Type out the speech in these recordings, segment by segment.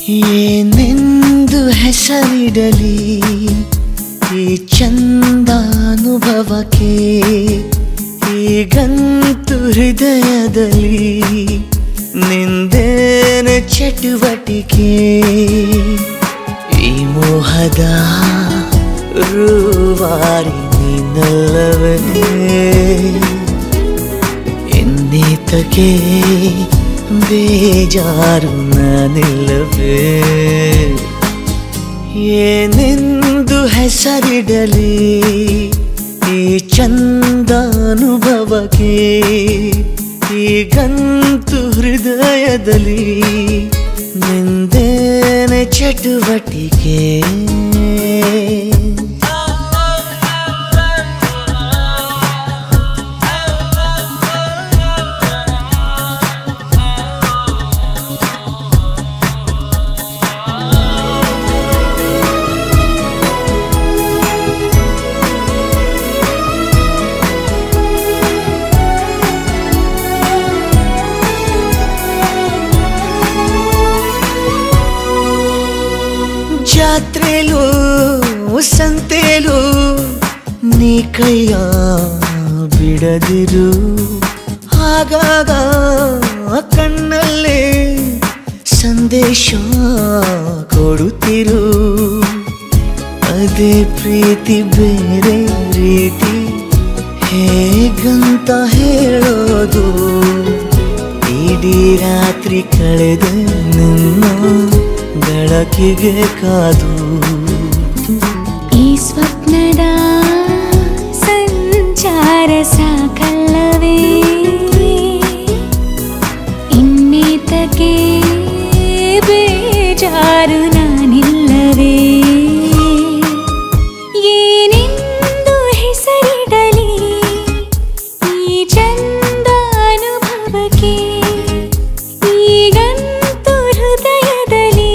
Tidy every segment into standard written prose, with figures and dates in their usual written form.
ಏನೆಂದು ಹೆಸರಿಡಲಿ ಈ ಚಂದಾನುಭವಕ್ಕೆ, ಈಗಂತೂ ಹೃದಯದಲ್ಲಿ ನಿಂದೇನ ಚಟುವಟಿಕೆ. ಈ ಮೋಹದ ರೂವಾರಿ ನೀನಲ್ಲವೇ, ಎನ್ನೇತಕ್ಕೆ ಬೇಜಾರು ನಾನಿಲ್ಲವೇ. ಏನೆಂದು ಹೆಸರಿಡಲಿ ಈ ಚಂದಾನುಭವಕ್ಕೆ, ಈಗಂತೂ ಹೃದಯದಲ್ಲಿ ನಿಂದೇನೆ ಚಟುವಟಿಕೆ. ಜಾತ್ರೆಲೂ ಸಂತೆಲೂ ನೀ ಕೈಯ ಬಿಡದಿರು, ಆಗಾಗ ಕಣ್ಣಲ್ಲೇ ಸಂದೇಶ ಕೊಡುತ್ತಿರು. ಅದೇ ಪ್ರೀತಿ ಬೇರೆ ರೀತಿ ಹೇಗಂತ ಹೇಳೋದು, ಇಡೀ ರಾತ್ರಿ ಕಳೆದ ನಿನ್ನ ಬೆಳಕಿಗೆ ಕಾದು. ಈ ಸ್ವಪ್ನದ ಸಂಚಾರ ಸಾಕಲ್ಲವೇ, ಇನ್ನೇತಕ್ಕೆ ಬೇಜಾರು ನಾನಿಲ್ಲವೇ. ಏನೆಂದು ಹೆಸರಿಡಲಿ ಈ ಚಂದಾನುಭವಕ್ಕೆ, ಈಗಂತೂ ಹೃದಯದಲ್ಲಿ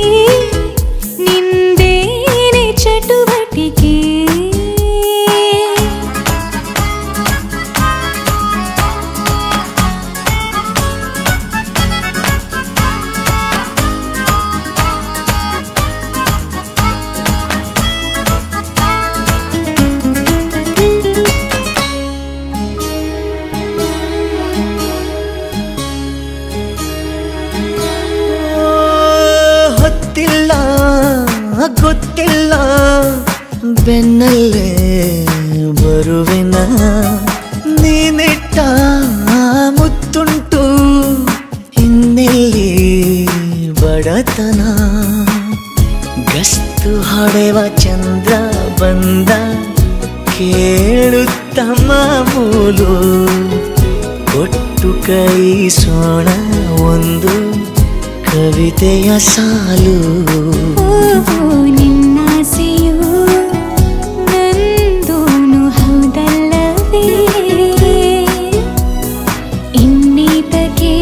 ನಿಂದೇನೆ ಚಟುವಟಿಕೆ. ಹೊತ್ತಿಲ್ಲ ಗೊತ್ತಿಲ್ಲ ಬೆನ್ನಲ್ಲೇ ಬರುವೆನ, ನೀನಿಟ್ಟ ಮುತ್ತುಂಟು ಇನ್ನೆಲ್ಲಿ ಬಡತನ. ಗಸ್ತು ಹೊಡೆವ ಚಂದ್ರ ಬಂದ ಕೇಳುತ್ತ ಮಾಮೂಲು, ಕೊಟ್ಟು ಕೈಸೋಣ ಒಂದು ಕವಿತೆಯ ಸಾಲು. ನಿನ್ನಾಸೆಯು ನಂದೂನು ಹೌದಲ್ಲವೇ, ಇನ್ನೀತಕ್ಕೆ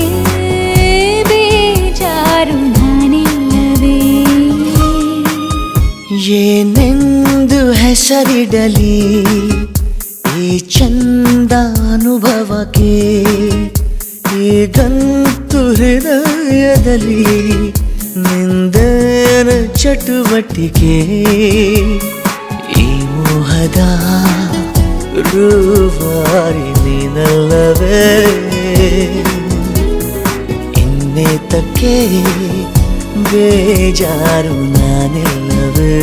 ಬೇಜಾರು ನಾನಿಲ್ಲವೇ. ಏನೆಂದು ಹೆಸರಿಡಲಿ ಈ ಚಂದಾನುಭವಕ್ಕೆ, ಈಗಂತೂ ಹೃದಯದಲ್ಲಿ ನಿಂದನ ಚಟುವಟಿಕೆ. ಈ ಮೋಹದ ರೂವಾರಿ ನೀನಲ್ಲವೇ, ಇನ್ನೇತಕ್ಕೆ ಬೇಜಾರು ನಾನಿಲ್ಲವೇ.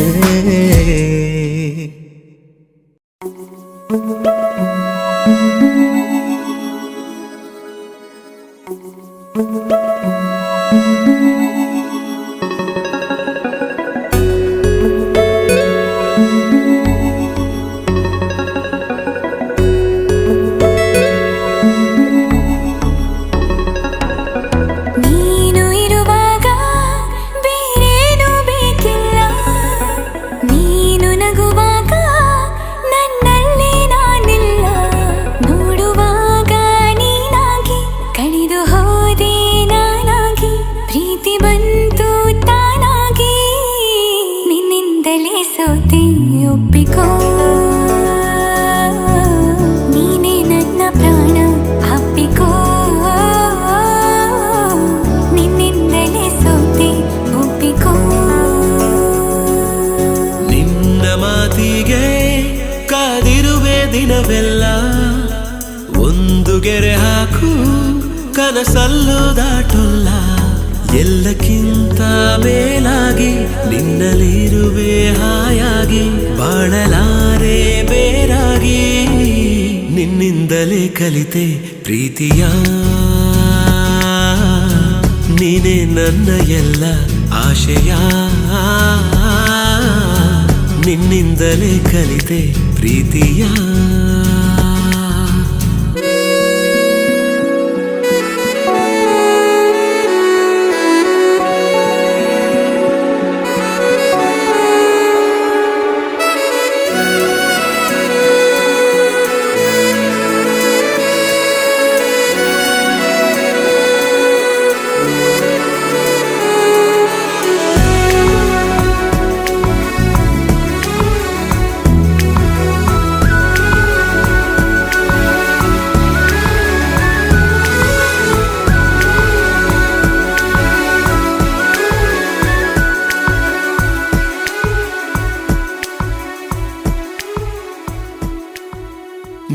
ನೀನು ಇರುವಾಗ ಬೇರೇನು ಬೇಕಿಲ್ಲ, ನೀನು ನಗುವಾಗ ನನ್ನಲ್ಲಿ ನಾನೇ ಕನಸಲ್ಲೂ ದಾಟುಲ್ಲ ಎಲ್ಲಕ್ಕಿಂತ ಮೇಲಾಗಿ ನಿನ್ನಲ್ಲಿರುವೆ ಹಾಯಾಗಿ ಬಾಳಲಾರೆ ಬೇರಾಗಿ ನಿನ್ನಿಂದಲೇ ಕಲಿತೆ ಪ್ರೀತಿಯ ನೀನೇ ನನ್ನ ಎಲ್ಲ ಆಶಯ ನಿನ್ನಿಂದಲೇ ಕಲಿತೆ ಪ್ರೀತಿಯ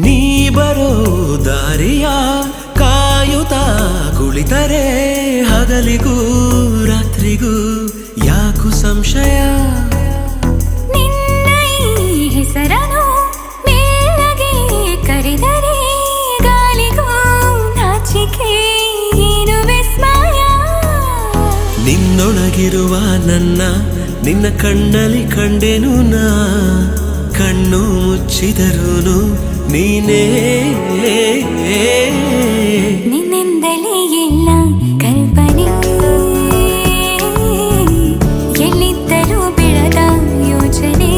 ನೀ ಬರೋ ದಾರಿಯ ಕಾಯುತ್ತಾ ಕುಳಿತರೆ ಹಗಲಿಗೂ ರಾತ್ರಿಗೂ ಯಾಕು ಸಂಶಯ ನಿನ್ನ ಈ ಹೆಸರನು ಮೇಲಗೆ ಕರೆದರೆ ಗಾಳಿಗೂ ನಾಚಿಕೆ ಏನು ವಿಸ್ಮಯ ನಿನ್ನೊಳಗಿರುವ ನಿನ್ನ ಕಣ್ಣಲ್ಲಿ ಕಂಡೆನು ನಾ ಕಣ್ಣು ಮುಚ್ಚಿದರೂನು ನೀನೇ ನಿನ್ನಿಂದಲೇ ಎಲ್ಲ ಕಲ್ಪನೆ ಎಲ್ಲಿದ್ದರೂ ಬೆಳೆದ ಯೋಚನೆ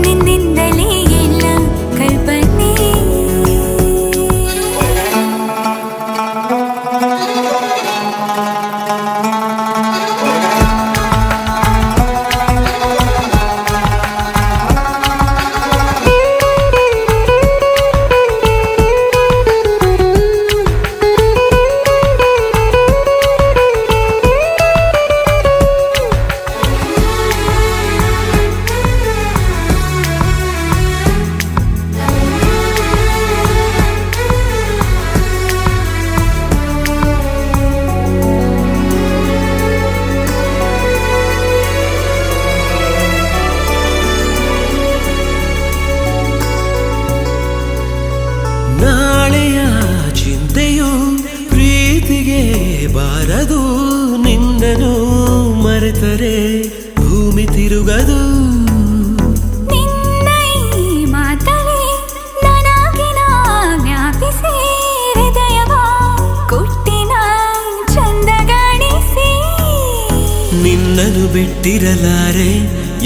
ನಿನ್ನಿಂದಲೇ ಎಲ್ಲ ಕಲ್ಪನೆ ನಾಳೆಯ ಚಿಂತೆಯು ಪ್ರೀತಿಗೆ ಬಾರದು ನಿನ್ನನು ಮರೆತರೆ ಭೂಮಿ ತಿರುಗದು ನಿನ್ನ ಈ ಮಾತಲಿ ನನಗಿನ ಜ್ಞಾಪಿಸಿ ಹೃದಯವ ಕೊಟ್ಟಿನ ಚಂದಗಾಣಿಸಿ ನಿನ್ನನು ಬಿಟ್ಟಿರಲಾರೆ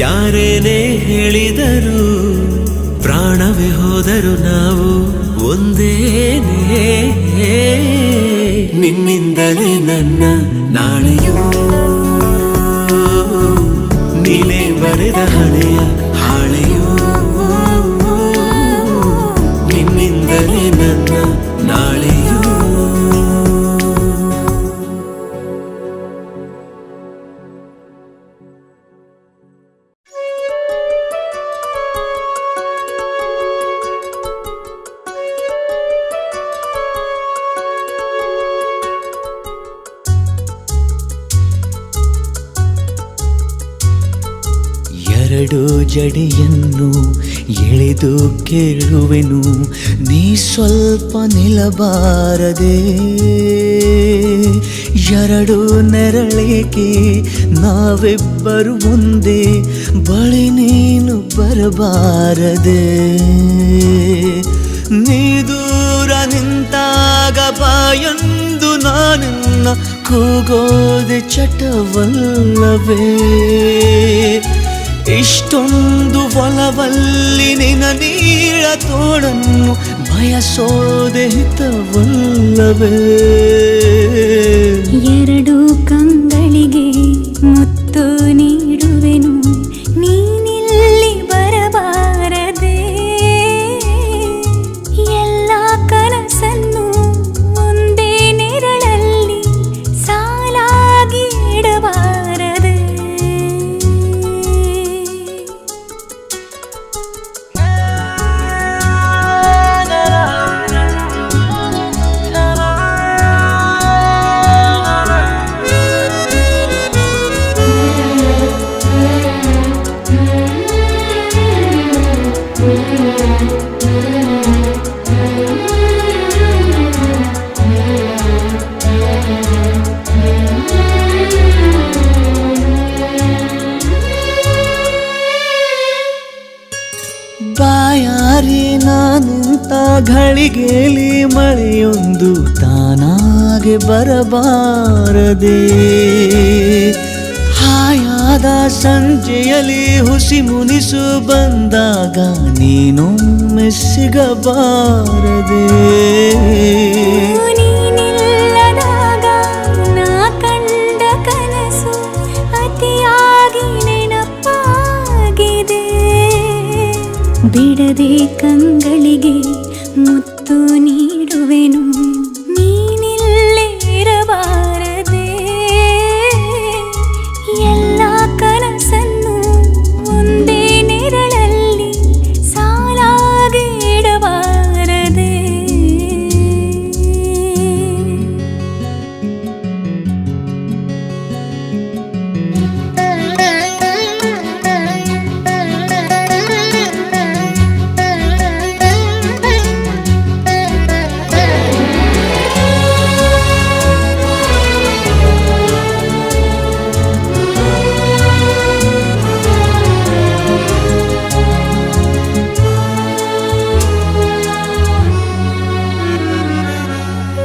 ಯಾರೇನೇ ಹೇಳಿದರು ಪ್ರಾಣವೇ ಹೋದರು ನಾವು ಒಂದೇನೇ ನಿನ್ನಿಂದಲೇ ನನ್ನ ನಾಳೆಯೂ ನೀನೇ ಬರೆದ ಹಳೆಯ ಹಾಳೆಯೂ ನಿನ್ನಿಂದಲೇ ನನ್ನ ನಾಳೆಯೂ ಎರಡು ಜಡಿಯನ್ನು ಎಳೆದು ಕೇಳುವೆನು ನೀ ಸ್ವಲ್ಪ ನಿಲ್ಲಬಾರದೆ ಎರಡು ನೆರಳೇಕೆ ನಾವಿಬ್ಬರು ಒಂದೇ ಬಳಿ ನೀನು ಬರಬಾರದೆ ನೀ ದೂರ ನಿಂತಾಗ ಬಾಯೊಂದು ನಾನಿನ್ನ ಕೂಗೋದೆ ಚಟವಲ್ಲವೇ ಇಷ್ಟೊಂದು ಒಲವಲ್ಲಿ ನಿನ ನೀಳ ತೋಡನ್ನು ಬಯಸೋದೆ ಹಿತವಲ್ಲವೇ ಎರಡು ಕಂಗಳಿಗೆ ಮುತ್ತು ನೀಡುವೆನು ನೀನಿಲ್ಲಿ ಬರಬಾರದೆ ಎಲ್ಲ ಕನಸನ್ನು ಒಂದೇ ನೆರಳಲ್ಲಿ ಸಾಲಾಗಿ ಇಡಬಾರದೆ ಘಳಿಗೆಯಲ್ಲಿ ಮಳೆಯೊಂದು ತಾನಾಗೆ ಬರಬಾರದೆ ಹಾಯಾದ ಸಂಜೆಯಲ್ಲಿ ಹುಸಿ ಮುನಿಸು ಬಂದಾಗ ನೀನೊಮ್ಮೆ ಸಿಗಬಾರದೆ ನೀನಿಲ್ಲದಾಗ ನಾ ಕಂಡ ಕನಸು ಅತಿಯಾಗಿ ನೆನಪಾಗಿದೆ ಬಿಡದೆ ಕಂಗಳಿಗೆ ಮುತ್ತು ನೀಡುವೆನು ನೀನಿಲ್ಲೇ ಇರಬಾರದೆ ಎಲ್ಲ ಕನಸನ್ನು ಒಂದೇ ನೆರಳಲ್ಲಿ ಸಾಲಾಗಿ ಇಡಬಾರದೆ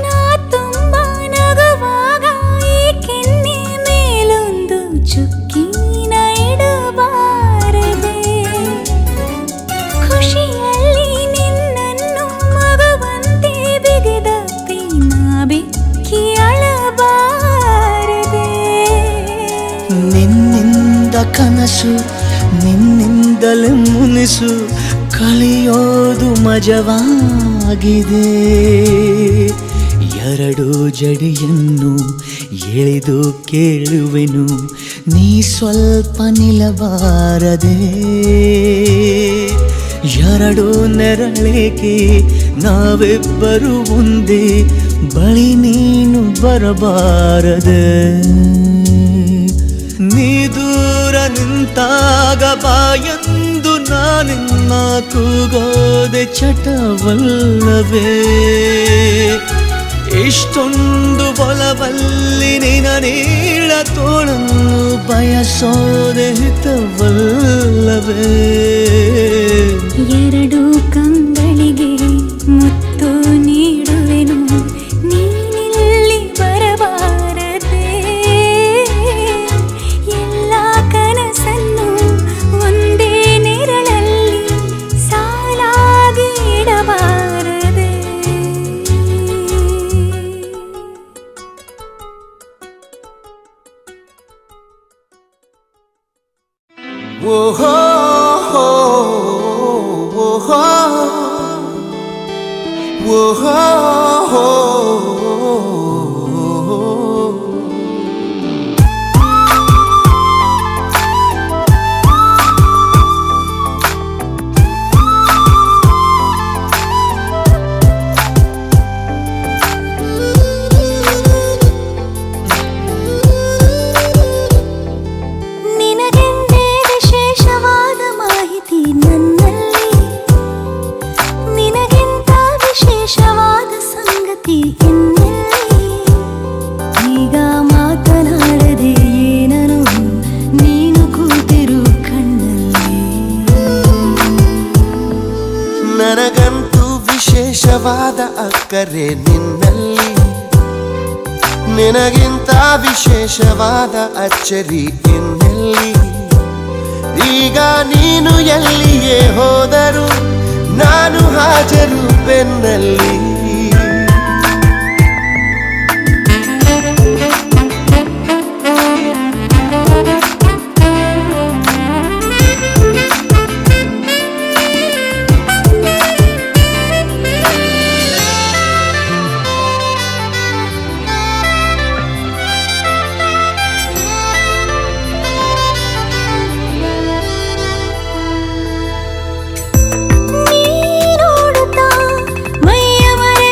ನಾ ತುಂಬ ನಗುವಾಗ ಈ ಕೆನ್ನೆ ಮೇಲೊಂದು ಚುಕ್ಕಿನ ಇಡಬಾರದೆ ಖುಷಿಯಲ್ಲಿ ನಿನ್ನನ್ನು ಮಗುವಂತೆ ಬಿಗಿದಪ್ಪಿ ನಾ ಬೆಕ್ಕಿ ಅಳಬಾರದೆ ನಿನ್ನಿಂದ ಕನಸು ನಿನ್ನಿಂದಲೇ ಮುನಿಸು ಕಲಿಯೋದು ಮಜವಾಗಿದೆ ಎರಡು ಜಡಿಯನ್ನು ಎಳೆದು ಕೇಳುವೆನು ನೀ ಸ್ವಲ್ಪ ನಿಲ್ಲಬಾರದೆ ಎರಡು ನೆರಳೇಕೆ ನಾವಿಬ್ಬರು ಒಂದೇ ಬಳಿ ನೀನು ಬರಬಾರದೆ ನೀ ದೂರ ನಿಂತಾಗ ಬಾಯಂದು ನಾನಿನ್ನ ಕೂಗೋದೆ ಚಟವಲ್ಲವೇ ಇಷ್ಟೊಂದು ಒಲವಲ್ಲಿ ನಿನ ನೀಳ ತೋಳನ್ನು ಬಯಸೋದೆ ಹಿತವಲ್ಲವೇ ಎರಡು ಕಂಗಳಿಗೆ ಮುತ್ತು ನೀಡುವೆನು ನೀನಿಲ್ಲಿ ಬರಬಾರದೆ ಎಲ್ಲ ಕನಸನ್ನು ಒಂದೇ ನೆರಳಲ್ಲಿ ಸಾಲಾಗಿ ಇಡಬಾರದೆ ಓಹೋ ಓಹೋ ಓಹೋ ನಿನಗೆಂದೇ ವಿಶೇಷವಾದ ಮಾಹಿತಿ ನನ್ನಲ್ಲಿ ನಿನಗಿಂತ ವಿಶೇಷವಾದ ಸಂಗತಿ ಇನ್ನೆಲ್ಲಿ ಈಗ ಮಾತನಾಡದೆ ಏನನು ನೀನು ಕೂತಿರು ಕಣ್ಣಲ್ಲಿ ನನಗಂತೂ ವಿಶೇಷವಾದ ಅಕ್ಕರೆ ನಿನ್ನಲ್ಲಿ ನಿನಗಿಂತ ವಿಶೇಷವಾದ ಅಚ್ಚರಿ ಇನ್ನೆಲ್ಲಿ ಈಗ ನೀನು ಎಲ್ಲಿಯೇ ಹೋದರೂ ನಾನು ಹಾಜರು ಬೆನ್ನಲ್ಲಿ ನೀ ನೋಡುತ್ತಾ ಮೈಯ ಮರೆತು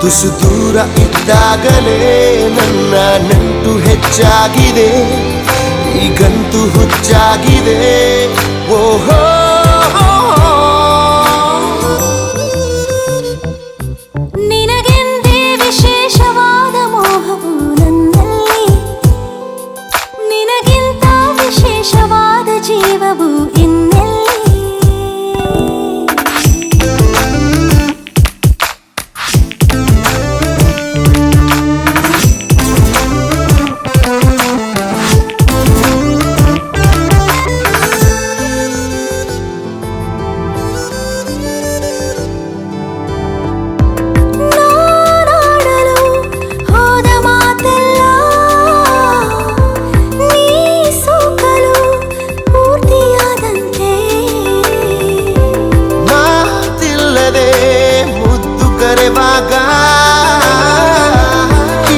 ತುಸು ದೂರ ಇದ್ದಾಗಲೇ ನನ್ನ ನಂಟು ಹೆಚ್ಚಾಗಿದೆ, ಈಗಂತೂ ಹುಚ್ಚಾಗಿದೆ. ಓಹೋ ನಿನಗೆಂದೇ ವಿಶೇಷವಾದ ಮೋಹವು ನನ್ನಲ್ಲಿ, ನಿನಗಿಂತ ವಿಶೇಷವಾದ ಜೀವವು ಇನ್ನೆಲ್ಲಿ.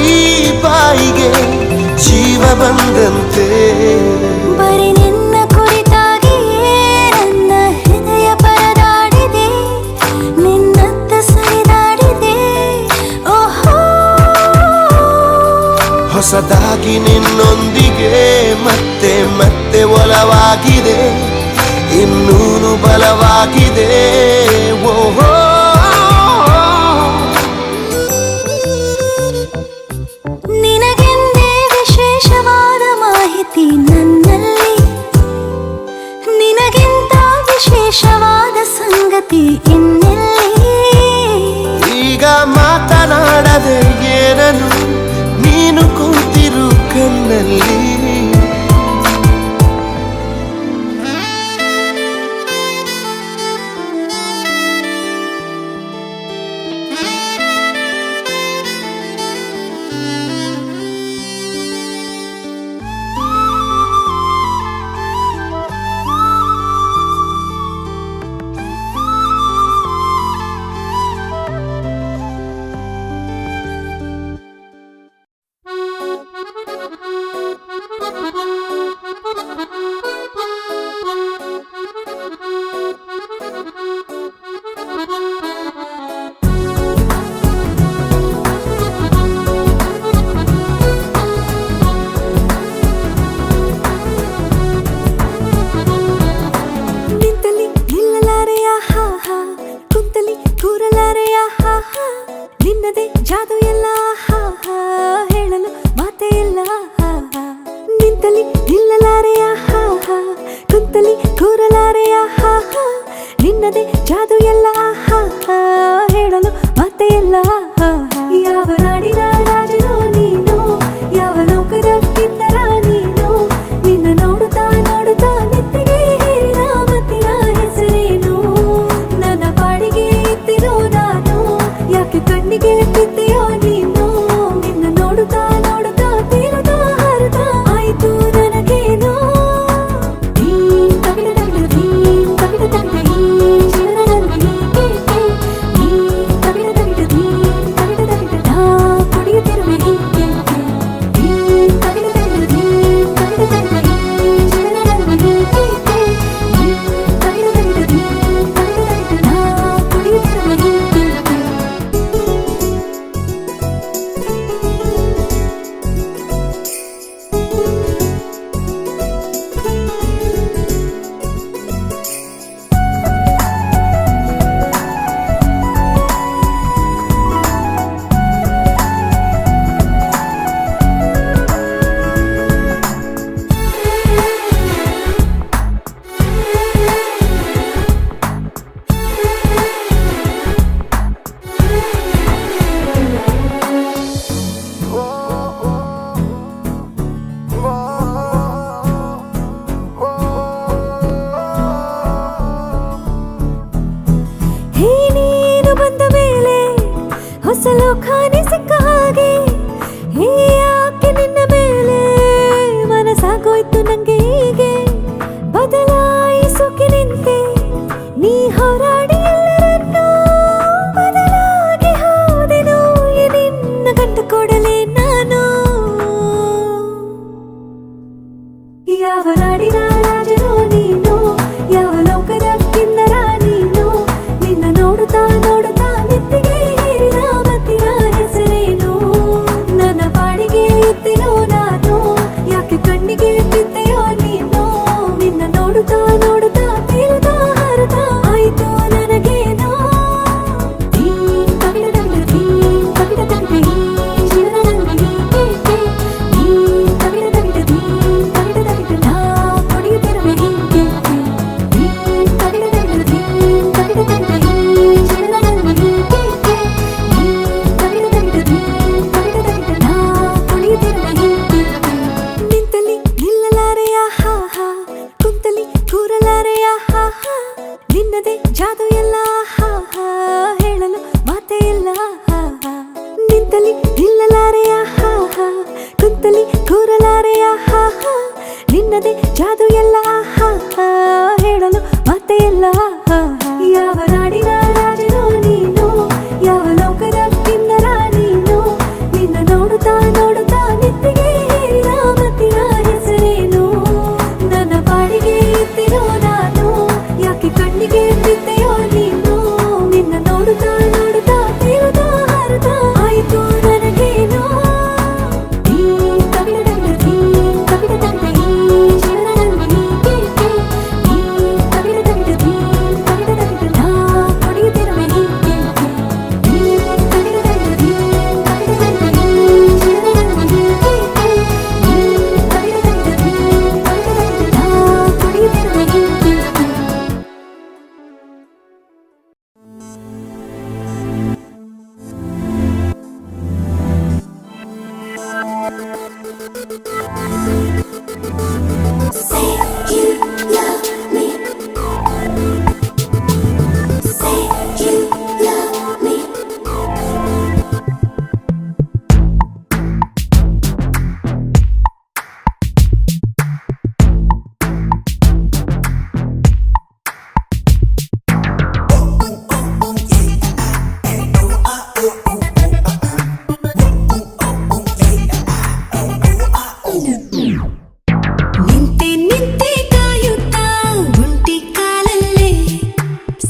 ಈ ಬಾಯಿಗೆ ಜೀವ ಬಂದಂತೆ ಬರೀ ನಿನ್ನ ಕುರಿತಾಗಿಯೇ ನನ್ನ ಹೃದಯ ಪರದಾಡಿದೆ, ನಿನ್ನತ್ತ ಸರಿದಾಡಿದೆ. ಓಹೋ ಹೊಸದಾಗಿ ನಿನ್ನೊಂದಿಗೆ ಮತ್ತೆ ಮತ್ತೆ ಒಲವಾಗಿದೆ, ಇನ್ನೂನು ಬಲವಾಗಿದೆ. ಓಹೋ ನಿನಗೆಂದೇ ವಿಶೇಷವಾದ ಮಾಹಿತಿ ನನ್ನಲ್ಲಿ, ನಿನಗಿಂತ ವಿಶೇಷವಾದ ಸಂಗತಿ ಇನ್ನೆಲ್ಲಿ. ಈಗ ಮಾತನಾಡದೆ ಏನನು ನೀನು ಕೂತಿರು ಕಣ್ಣಲ್ಲಿ. Say you love me. Say you love me. ನಿಂತೆ ನಿಂತೆ ಕಾಯುತ್ತಾ ಒಂಟಿ ಕಾಲಲ್ಲೇ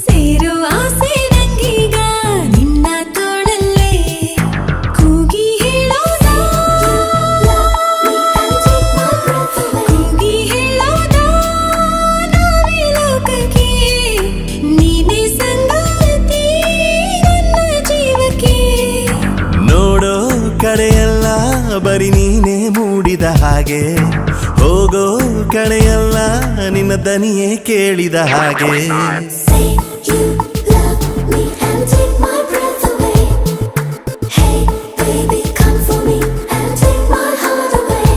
ಸೇರೋ ಆಸೆ ನಂಗೀಗ ನಿನ್ನ ತೋಳಲ್ಲೇ ಕೂಗಿ ಹೇಳೋದ ಕೂಗಿ ಹೇಳೋದ ನಾವೇ ಲೋಕಕ್ಕೆ ನೀನೇ ಸಂಗಾತಿ ನನ್ನ ಜೀವಕ್ಕೆ ನೋಡೋ ಕಡೆಯೆಲ್ಲ ಬರೀ ನೀನೇ ಮೂಡಿದ ಹಾಗೆ ಹೋಗೋ ಕಡೆಯಲ್ಲ ನಿನ್ನ ದನಿಯೇ ಕೇಳಿದ ಹಾಗೆ Say you love me and take my breath away. Hey baby come for me and take my heart away.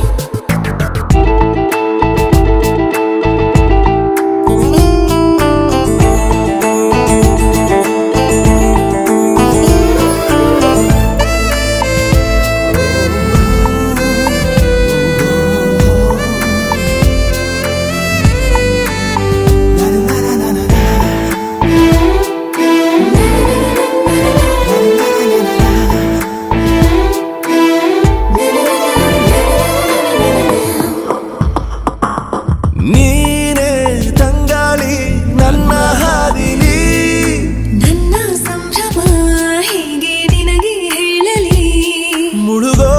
ನೀನೇ ತಂಗಾಳಿ ನನ್ನ ಹಾದಿಲಿ ನನ್ನ ಸಂಭ್ರಮ ಹೇಗೆ ನಿನಗೆ ಹೇಳಲಿ ಮುಳುಗೋ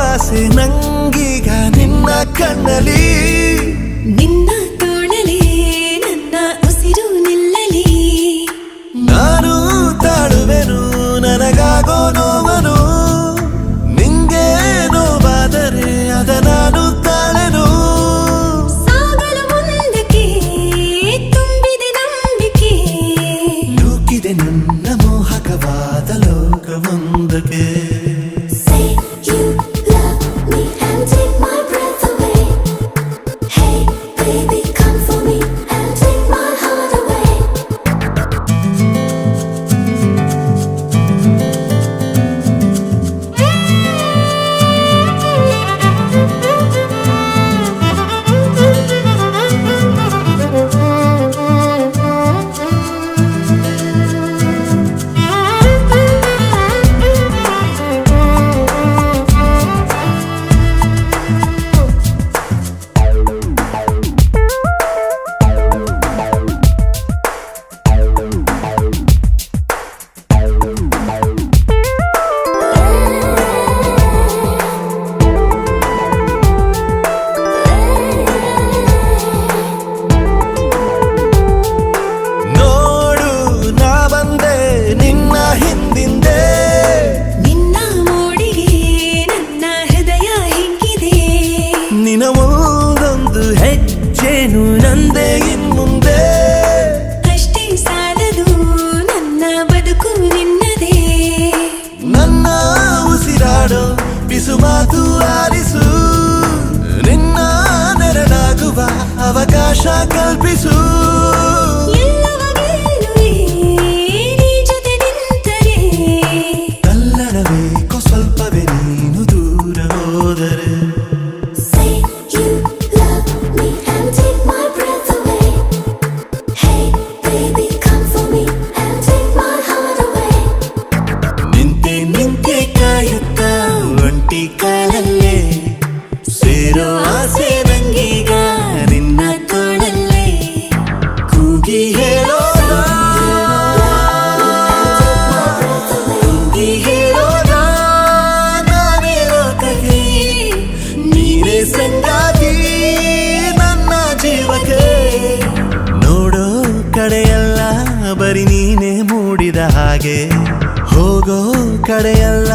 ಆಸೆ ನಂಗೀಗ ನಿನ್ನ ಕಣ್ಣಲಿ ನಿನ್ನ ತೋಳಲೇ ನನ್ನ ಉಸಿರು ನಿಲ್ಲಲಿ ನಾನು ತಾಳುವೆನು ನನಗಾಗೋ ನೋವನು ನಿಂಗೆ ನೋವಾದರೆ ಅದ ನಾನು ತಾಳೆನು ಸಾಗಲು ಮುಂದಕ್ಕೆ ತುಂಬಿದೆ ನಂಬಿಕೆ ನೂಕಿದೆ ನನ್ನ ಮೋಹಕವಾದ ಲೋಕವೊಂದಕ್ಕೆ Say you love me and take my breath away. Hey baby come for me and take my heart away. ನೋಡು ನಾ ಬಂದೆ ನಿನ್ನ ಹಿಂದಿಂದೆ ನಿನ್ನ ಮೋಡಿಗೆ ನನ್ನ ಹೃದಯ ಹಿಗ್ಗಿದೆ ನಿನ್ನ ಒಂದೊಂದು ಹೆಜ್ಜೆನು ನಂದೆ ಇನ್ಮುಂದೆ ಅಷ್ಟೇ ಸಾಲದು ನನ್ನ ಬದುಕು ನಿನ್ನದೇ ನನ್ನ ಉಸಿರಾಡೋ ಬಿಸು ಮಾತು ಆಲಿಸು ನಿನ್ನ ನೆರಳಾಗುವ ಅವಕಾಶ ಕಲ್ಪಿಸು ಎಲ್ಲವ ಗೆಲ್ಲುವೆ ನೀ ಜೊತೆ ನಿಂತರೆ ತಲ್ಲಣಬೇಕು ಸ್ವಲ್ಪವೇ ನೀನು ದೂರ ಹೋದರೆ Say you love me and take my breath away. Hey baby come for me and take my heart away. ನಿಂತೆ ನಿಂತೆ ಕಾಯುತ್ತಾ ಒಂಟಿ ಕಾಲಲ್ಲೇ ಸೇರೋ ಆಸೆ ನಂಗೀಗ ನಿನ್ನ ತೋಳಲ್ಲೇ ಕೂಗಿ ಹೇಳೋದ ಕೂಗಿ ಹೇಳೋದ ನಾನೇ ಲೋಕಕ್ಕೆ ನೀನೇ ಸಂಗಾತಿ ನನ್ನ ಜೀವಕ್ಕೆ ನೋಡೋ ಕಡೆಯಲ್ಲ ಬರೀ ನೀನೇ ಮೂಡಿದ ಹಾಗೆ ಹೋಗೋ ಕಡೆಯಲ್ಲ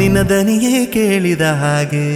ನಿನ್ನ ದನಿಯೇ ಕೇಳಿದ ಹಾಗೆ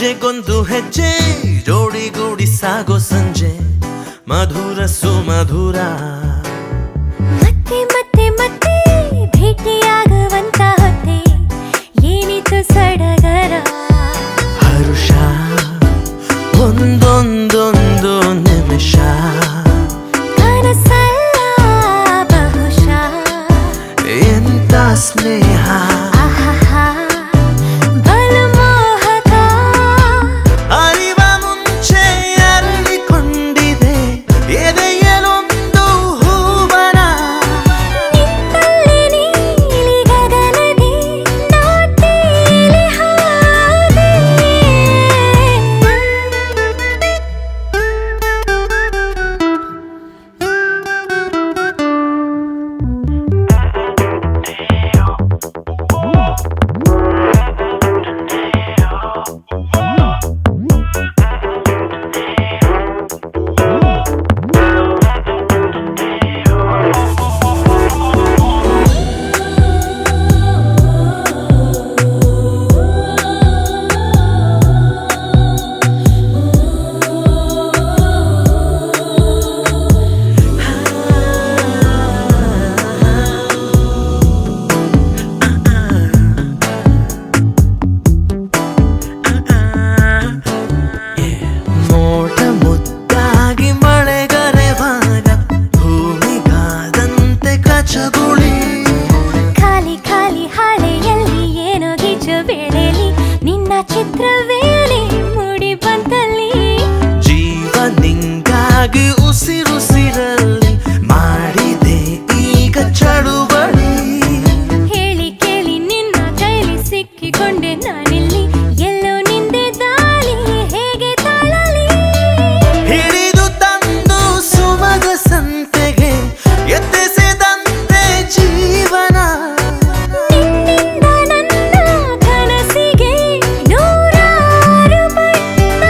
ಹೆಜ್ಜೆಗೊಂದು ಹೆಜ್ಜೆ ಜೋಡಿಗೂಡಿ ಸಾಗೋ ಸಂಜೆ ಮಧುರ ಸುಮಧುರ ಮತ್ತೆ ಮತ್ತೆ ಮತ್ತೆ ಭೇಟಿಯಾಗುವಂತ ಹೊತ್ತೆ ಏನಿತು ಸಡಗರ ಹರುಷ ಒಂದೊಂದೊಂದು ನಿಮಿಷ ಕನಸಲ್ಲ ಬಹುಶಃ ಎಂತ ಸ್ನೇಹ ಆಹಾಹಾ ಬಲು ಮೋಹಕ ಅರಿವ ಮುಂಚೆ ಅರಳಿಕೊಂಡಿದೆ ಎದೆಯಲೊಂದು ಹೂವನ ನಿಂತಲ್ಲಿ ನೀಲಿ ಗಗನದಿ ನಾ ತೇಲಿ ಹೋದೆ ಮೋಡ ಮುದ್ದಾಗಿ ಮಳೆಗರೆವಾಗ ಭೂಮಿಗಾದಂತೆ ಕಚಗುಳಿ ಖಾಲಿ ಖಾಲಿ ಹಾಳೆಯಲ್ಲಿ ಏನೋ ಗೀಚು ಬೆಳೆಲಿ ನಿನ್ನ ಚಿತ್ರವೇಲಿ ಮೂಡಿ ಬಂತಲ್ಲಿ ಜೀವ ನಿಂಗಾಗಿ ಉಸಿರುಸಿರಲ್ಲಿ ಮಾಡಿದೆ ಈಗ ಚಳುವಳಿ ಹೇಳಿ ಕೇಳಿ ನಿನ್ನ ಕೈಲಿ ಸಿಕ್ಕಿಕೊಂಡೆ ನಾನಿಲ್ಲಿ ಎಲ್ಲೋ ನಿಂದೆ ದಾಳಿ ಹೇಗೆ ತಾಳಲಿ ಹಿಡಿದು ತಂದು ಸುಮಗ ಸಂತೆಗೆ ಎತ್ತಿಸಿದಂತೆ ಜೀವನ ನಿನ್ನಿಂದ ನನ್ನ ಕನಸಿಗೆ ನೂರಾರು ಬಣ್ಣ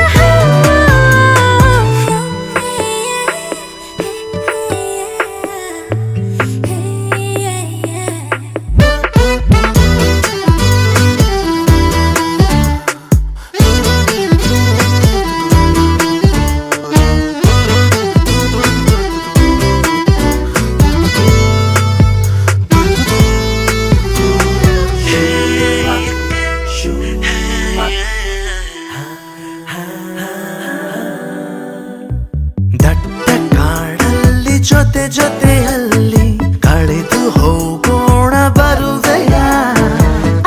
ದಟ್ಟ ಕಾಡಲ್ಲಿ ಜೊತೆ ಜೊತೆಯಲ್ಲಿ ಕಳೆದು ಹೋಗೋಣ ಬರುವೆಯ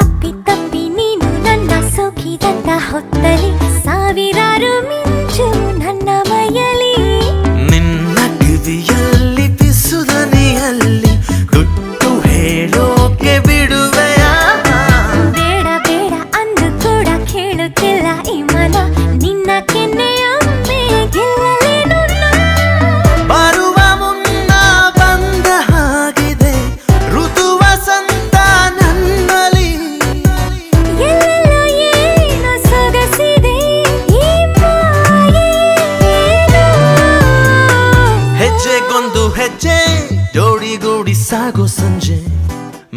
ಅಪ್ಪಿ ತಪ್ಪಿ ನೀನು ನನ್ನ ಸೋಕಿದಂತ ಹೊತ್ತಲಿ ಸಾವಿರಾರು ಮಿಂಚು ನನ್ನ ಮೈಯಲಿ ನಿನ್ನ ಕಿವಿಯಲ್ಲಿ ಪಿಸುದನಿಯಲ್ಲಿ ಗುಟ್ಟು ಹೇಳೋಕೆ ಬಿಡುವೆಯ ಬೇಡ ಬೇಡ ಅಂದು ಕೂಡ ಕೇಳುತ್ತಿಲ್ಲ ಈ ಮನ ನಿನ್ನ ಕೆನ್ನೆಯೊಮ್ಮೆ ಗೆಲ್ಲಲೇನು ನಾ? ಬರುವ ಮುನ್ನ ಬಂದ ಹಾಗಿದೆ ಋತು ವಸಂತ ನನ್ನಲ್ಲಿ ಎಲ್ಲೆಲ್ಲೋ ಏನೋ ಸೊಗಸಿದೆ ಈ ಮಾಯೇನೋ. ಹೆಜ್ಜೆಗೊಂದು ಹೆಜ್ಜೆ ಜೋಡಿಗೂಡಿ ಸಾಗೋ ಸಂಜೆ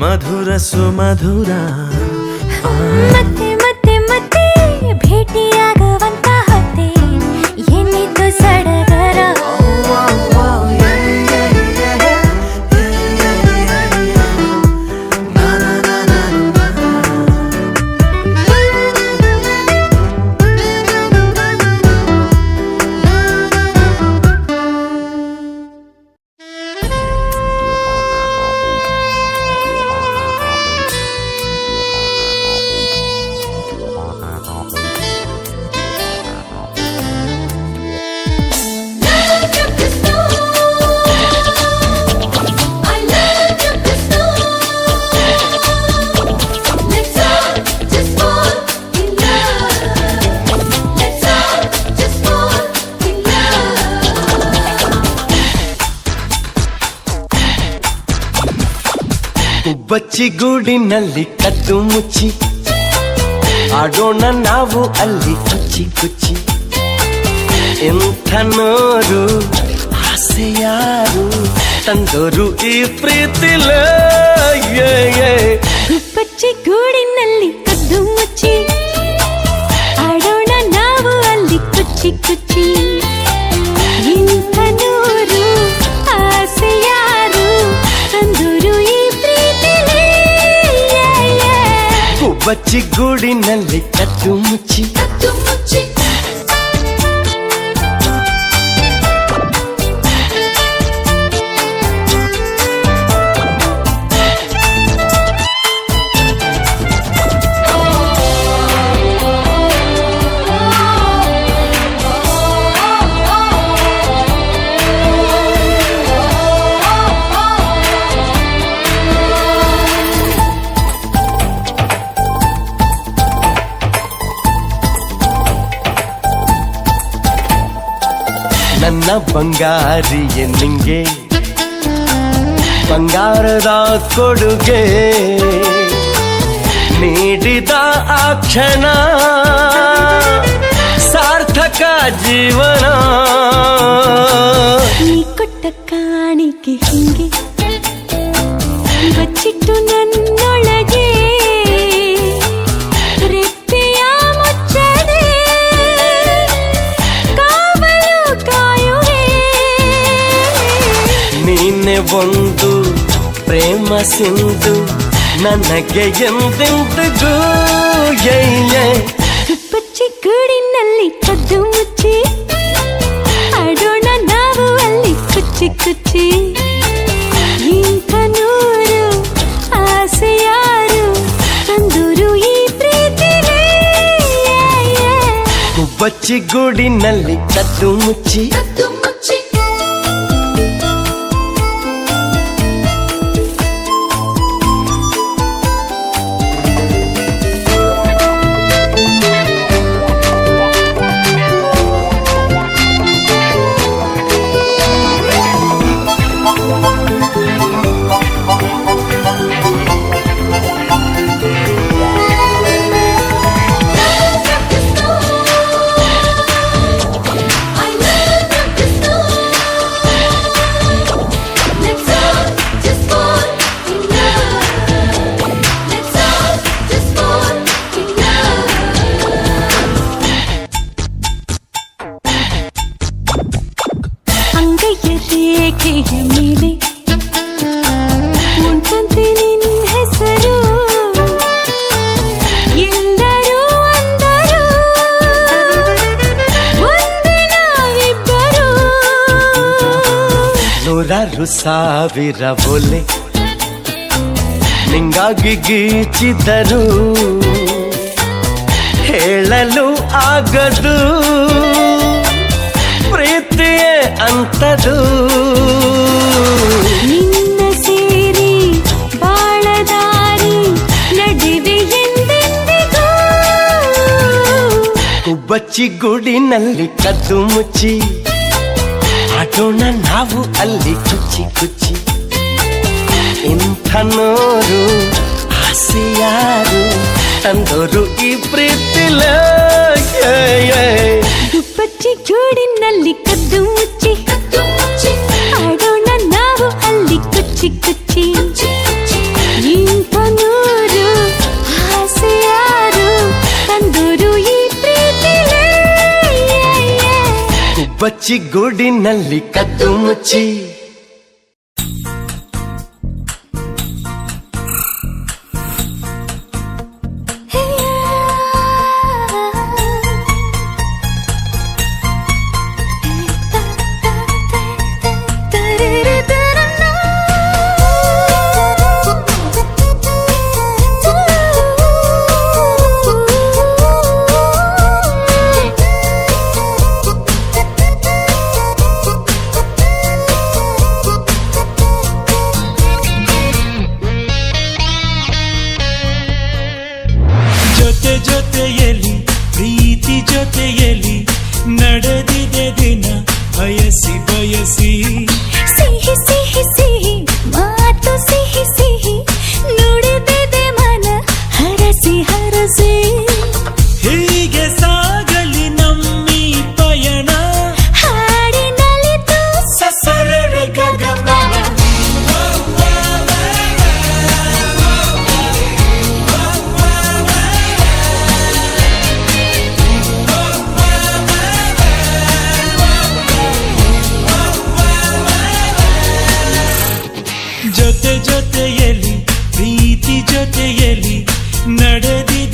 ಮಧುರ ಸುಮಧುರ ಮತ್ತೆ ಮತ್ತೆ ಮತ್ತೆ ಭೇಟಿಯಾಗುವಂತ ಹೊತ್ತೆ ಏನಿತ್ತು ಸಡಗರ ಬಚ್ಚಿಗೂಡಿನಲ್ಲಿ ಕದ್ದು ಮುಚ್ಚಿ ಆಡೋಣ ನಾವು ಅಲ್ಲಿ ಕುಚ್ಚಿ ಕುಚ್ಚಿ ಎಂಥ ನೋರು ಆಸೆ ಯಾರು ತಂದೋರು ಈ ಪ್ರೀತಿಲ ಗುಪ್ಪಚ್ಚಿ ಗೂಡಿನಲ್ಲಿ ಕದ್ದು ಮುಚ್ಚಿ ಆಡೋಣ ಗುಬ್ಬಚ್ಚಿ ಗೂಡಿನಲ್ಲಿ ಕದ್ದು ಮುಚ್ಚಿ ನನ್ನ ಬಂಗಾರಿಯ ನಿಂಗೆ ಬಂಗಾರದ ಕೊಡುಗೆ ನೀಡಿದ ಆ ಕ್ಷಣ ಸಾರ್ಥಕ ಜೀವನ ನೀ ಕೊಟ್ಟ ಕಾಣಿಕೆ ಹಿಂಗೆ ಬಚ್ಚಿಟ್ಟು ನನ್ನೊಳಗೆ ರೆಪ್ಪೆಯ ಮುಚ್ಚದೆ ಕಾವಲು ಕಾಯುವೆ ನೀನೆ ಒಂದು ಪ್ರೇಮ ಸಿಂಧು ನನಗೆ ಎಂದೆಂದಿಗೂ ಗುಬ್ಬಚ್ಚಿ ಗೂಡಿನಲ್ಲಿ ಕದ್ದು ಮುಚ್ಚಿ ಆಡೋಣ ನಾವು ಅಲ್ಲಿ ಕುಚ್ಚಿ ಕುಚ್ಚಿ ಇಂಥ ನೂರು ಆಸೆ ಯಾರು ತಂದೂರು ಈ ಪ್ರೀತಿಗೆ ಗುಬ್ಬಚ್ಚಿ ಗೂಡಿನಲ್ಲಿ ಕದ್ದು ಮುಚ್ಚಿ ರೇಖೆಯ ಮೇಲೆ ಉಂಟಂತೆ ನಿನ್ನ ಹೆಸರು ಎಲ್ಲರೂ ಅಂದರು ಒಂದೇ ನಾವಿಬ್ಬರು ನೂರಾರು ಸಾವಿರ ಒಲೆ ನಿಂಗಾಗಿ ಗೀಚಿದರು ಹೇಳಲು ಆಗದು ಪ್ರೀತಿಯೇ ಅಂತದು ನಿನ್ನ ಸೇರಿ ಬಾಳದಾರಿ ನಡುವೆ ಎಂದೆಂದಿಗೂ ಗುಬ್ಬಚ್ಚಿ ಗೂಡಿನಲ್ಲಿ ಕದ್ದು ಮುಚ್ಚಿ ಆಡೋಣ ನಾವು ಅಲ್ಲಿ ಕುಚ್ಚಿ ಕುಚ್ಚಿ ಇಂಥ ನೋರು ಆಸೆ ಯಾರು ತಂದೋರು ಈ ಪ್ರೀತಿಲ ಗುಬ್ಬಚ್ಚಿ ಗೂಡಿನಲ್ಲಿ ಕದ್ದು ಮುಚ್ಚಿ ಆಡೋಣ ನಾವು ಅಲ್ಲಿ ಕುಚ್ಚಿ ಕುಚ್ಚಿ ಇಂಥ ನೂರು ಆಸೆ ಯಾರು ತಂದೂರು ಈ ಪ್ರೀತಿಗೆ ಗುಬ್ಬಚ್ಚಿ ಗೂಡಿನಲ್ಲಿ ಕದ್ದು ಮುಚ್ಚಿ ಜೊತೆಯಲ್ಲಿ ಪ್ರೀತಿ ಜೊತೆಯಲ್ಲಿ ನಡೆದಿದೆ ದಿನ ಬಯಸಿ ಬಯಸಿ ಸಿಹಿ ಸಿಹಿ ಸಿಹಿ ಮಾತು ಸಿಹಿ ಸಿಹಿ ನುಡಿದಿದೆ ಮನ ಹರಸಿ ಹರಸಿ ಹೀಗೆ ಸಾಗಲಿ ನಮ್ಮಿ ಪಯಣ ಹಾಡಿನಲಿತು ಸಸರಳ ಗಗನ ಜೊತೆಯಲ್ಲಿ ಪ್ರೀತಿ ಜೊತೆಯಲ್ಲಿ ನಡೆದಿದೆ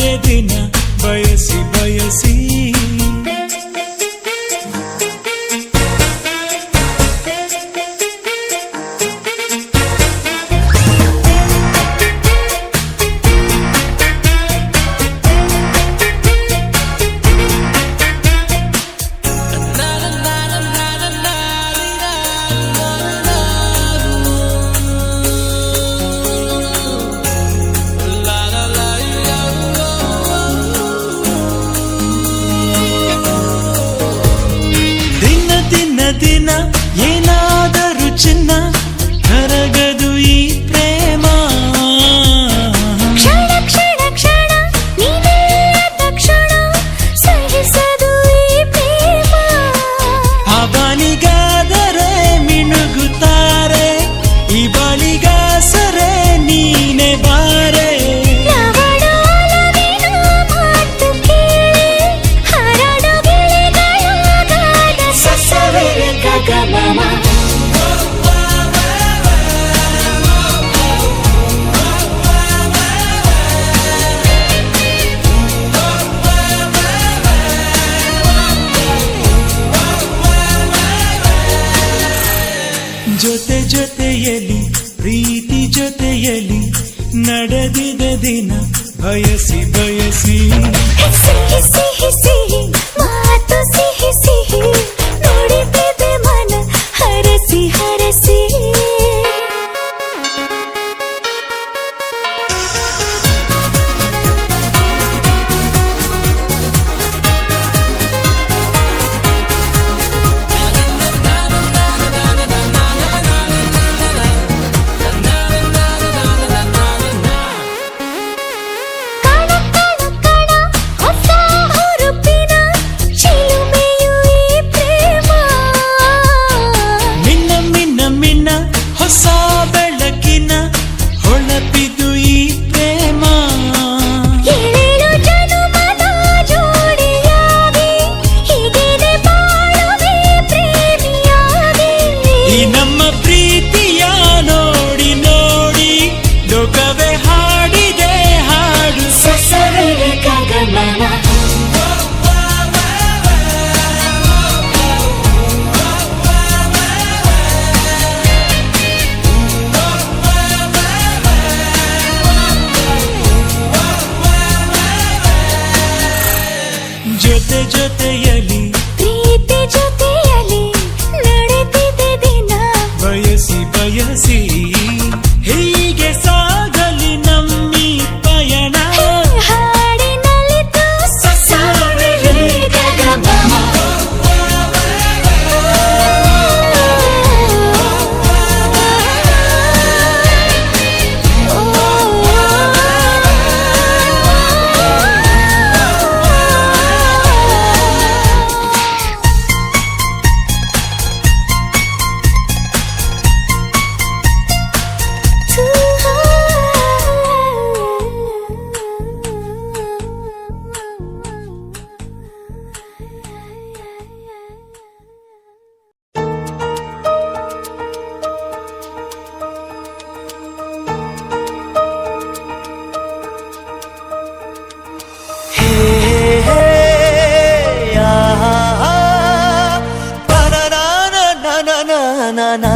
ಪ್ರೀತಿ ಜೊತೆಯಲ್ಲಿ ನಡೆದಿದೆ ದಿನ ಬಯಸಿ ಬಯಸಿ ಸಿಹಿ ಸಿಹಿ ಸಿಹಿ ಮಾತು ಸಿಹಿ ಸಿಹಿ ನುಡಿದಿದೆ ಮನ ಹರಸಿ ಹರಸಿ ಹೊಸ ಬೆಳಕಿನ ಹೊಳಪಿದು ಈ ಪ್ರೇಮ ಏಳು ಜನುಮದ ಜೋಡಿಯಾಗಿ ಹೀಗೆ ಬಾಳುವೆ ಪ್ರೇಮಿಯಾಗಿ ಈ ನಮ್ಮ ಪ್ರೀತಿಯ ನೋಡಿ ನೋಡಿ ಲೋಕವೇ ಹಾಡಿದೆ ಹಾಡು ಸಸರಳ ಗಗನನ ಜೊತೆ ಜೊತೆಯಲಿ ಪ್ರೀತಿ ಜೊತೆಯಲಿ ನಡೆದಿದೆ ದಿನ ಬಯಸಿ ಬಯಸಿ ಹೀಗೆ ಸಾಗಲಿ ನಮ್ಮಿ ಪಯಣ ಹಾಡಿನಲ್ಲಿತು ಸಸರಳ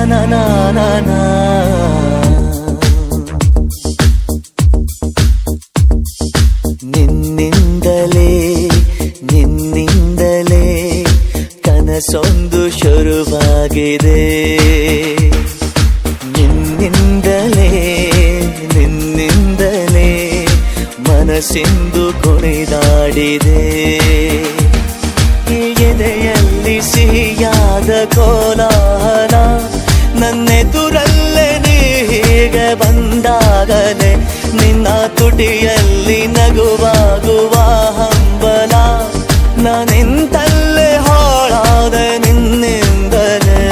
ಗಗನನ ನಿನ್ನಿಂದಲೇ ನಿನ್ನಿಂದಲೇ ಕನಸೊಂದು ಶುರುವಾಗಿದೆ ನಿನ್ನಿಂದಲೇ ನಿನ್ನಿಂದಲೇ ಮನಸ್ಸಿಂದು ಕುಣಿದಾಡಿದೆ ಎದೆಯಲ್ಲಿ ಸಿಹಿಯಾದ ಕೋಲಾಹಲ ನನ್ನೆದುರಲ್ಲೇ ನೀ ಹೀಗೆ ಬಂದಾಗಲೇ ನಿನ್ನ ತುಟಿಯಲ್ಲಿ ನಗುವಾಗುವ ಹಂಬಲ ನಾನಿಂತಲ್ಲೇ ಹಾಳಾದ ನಿನ್ನಿಂದಲೇ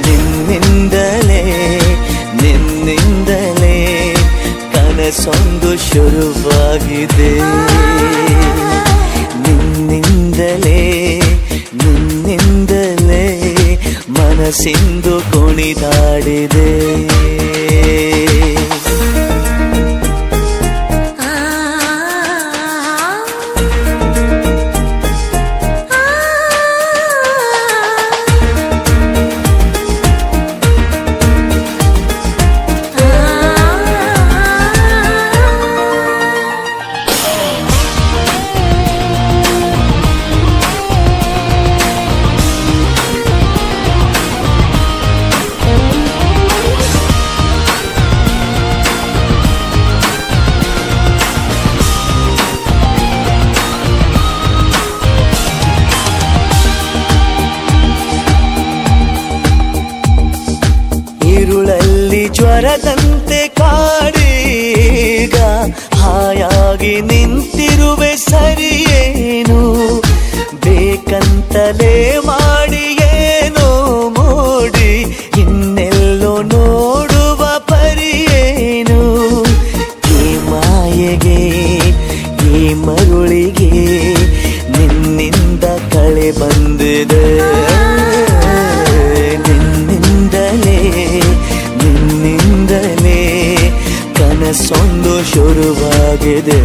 ನಿನ್ನಿಂದಲೇ ನಿನ್ನಿಂದಲೇ ಕನಸೊಂದು ಶುರುವಾಗಿದೆ ನಿನ್ನಿಂದಲೇ ನಿನ್ನಿಂದಲೇ ಮನಸ್ಸಿಂದು ಕುಣಿದಾಡಿದೆ ಜ್ವರದಂತೆ ಕಾಡೀಗ ಹಾಯಾಗಿ ನಿಂತಿರುವೆ ಸರಿಯೇನು ಬೇಕಂತಲೇ ಮಾಡಿ ಏನೋ ಮೋಡಿ ಇನ್ನೆಲ್ಲೋ ನೋಡುವ ಪರಿಯೇನು ಈ ಮಾಯೆಗೆ ಈ ಮರುಳಿಗೆ ನಿನ್ನಿಂದ ಕಳೆ ಬಂದಿದೆ ನಿನ್ನಿಂದಲೇ ನಿನ್ನಿಂದಲೇ ಕನಸೊಂದು ಶುರುವಾಗಿದೆ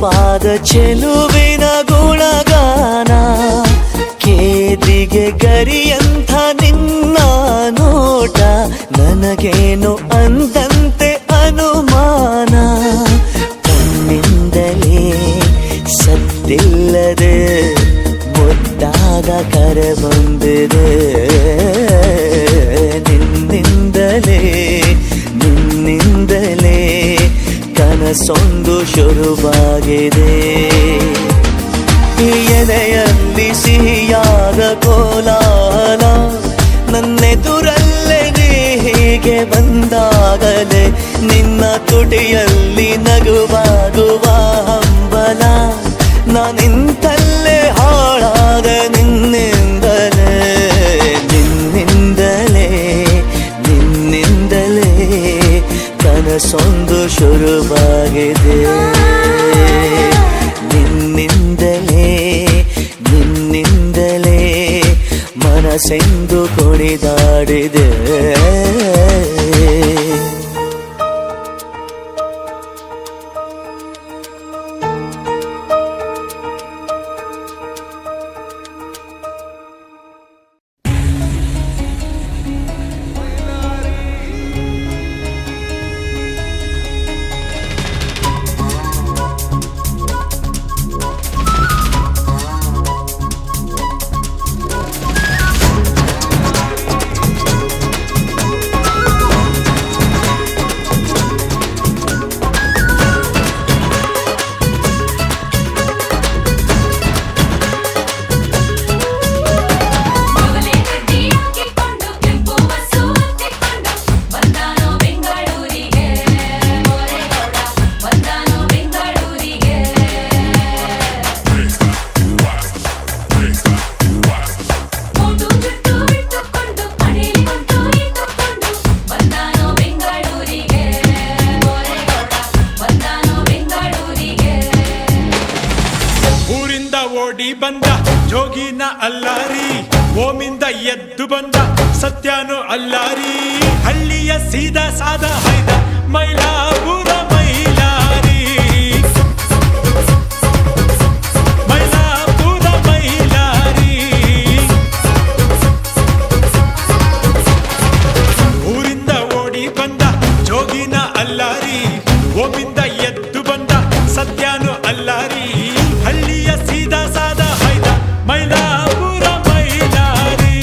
ಸೊಂಪಾದ ಚೆಲುವಿನ ಗುಣಗಾನ ಕೇದಿಗೆ ಗರಿಯಂಥ ನಿನ್ನ ನೋಟ ನನಗೇನು ಅಂದಂತೆ ಅನುಮಾನ ಕಣ್ಣಿಂದಲೇ ಸದ್ದಿಲ್ಲದೆ ಮುದ್ದಾದ ಕರೆ ಬಂದಿದೆ ನಿನ್ನಿಂದಲೇ ಕನಸೊಂದು ಶುರುವಾಗಿದೆ ಎದೆಯಲ್ಲಿ ಸಿಹಿಯಾದ ಕೋಲಾಹಲ ನನ್ನೆದುರಲ್ಲೇ ನೀ ಹೀಗೆ ಬಂದಾಗಲೇ ನಿನ್ನ ತುಟಿಯಲ್ಲಿ ನಗುವಾಗುವ ಹಂಬಲ ನಾನಿಂತಲ್ಲೇ ಹಾಳಾದ ನಿನ್ನಿಂದಲೇ ಕನಸೊಂದು ಶುರುವಾಗಿದೆ ನಿನ್ನಿಂದಲೇ ಮನಸ್ಸೆಂದು ಕುಣಿದಾಡಿದೆ ಓಡಿ ಬಂದ ಜೋಗಿನ ಅಲ್ಲಾರಿ ಓಮಿಂದ ಎದ್ದು ಬಂದ ಸತ್ಯನು ಅಲ್ಲಾರಿ ಹಳ್ಳಿಯ ಸೀದಾ ಸಾದ ಹೈದ ಮೈಲಾಪುರ ಮೈಲಾರಿ ಮೈಲಾಪುರ ಮೈಲಾರಿ ಊರಿಂದ ಓಡಿ ಬಂದ ಜೋಗಿನ ಅಲ್ಲಾರಿ ಓಮಿಂದ ಎದ್ದು ಬಂದ ಸತ್ಯನು ಅಲ್ಲಾರಿ ಹಳ್ಳಿಯ ಸೀದಾ ಸಾದ ಹೈದ ಮೈಲಾಪುರ ಮೈಲಾರಿ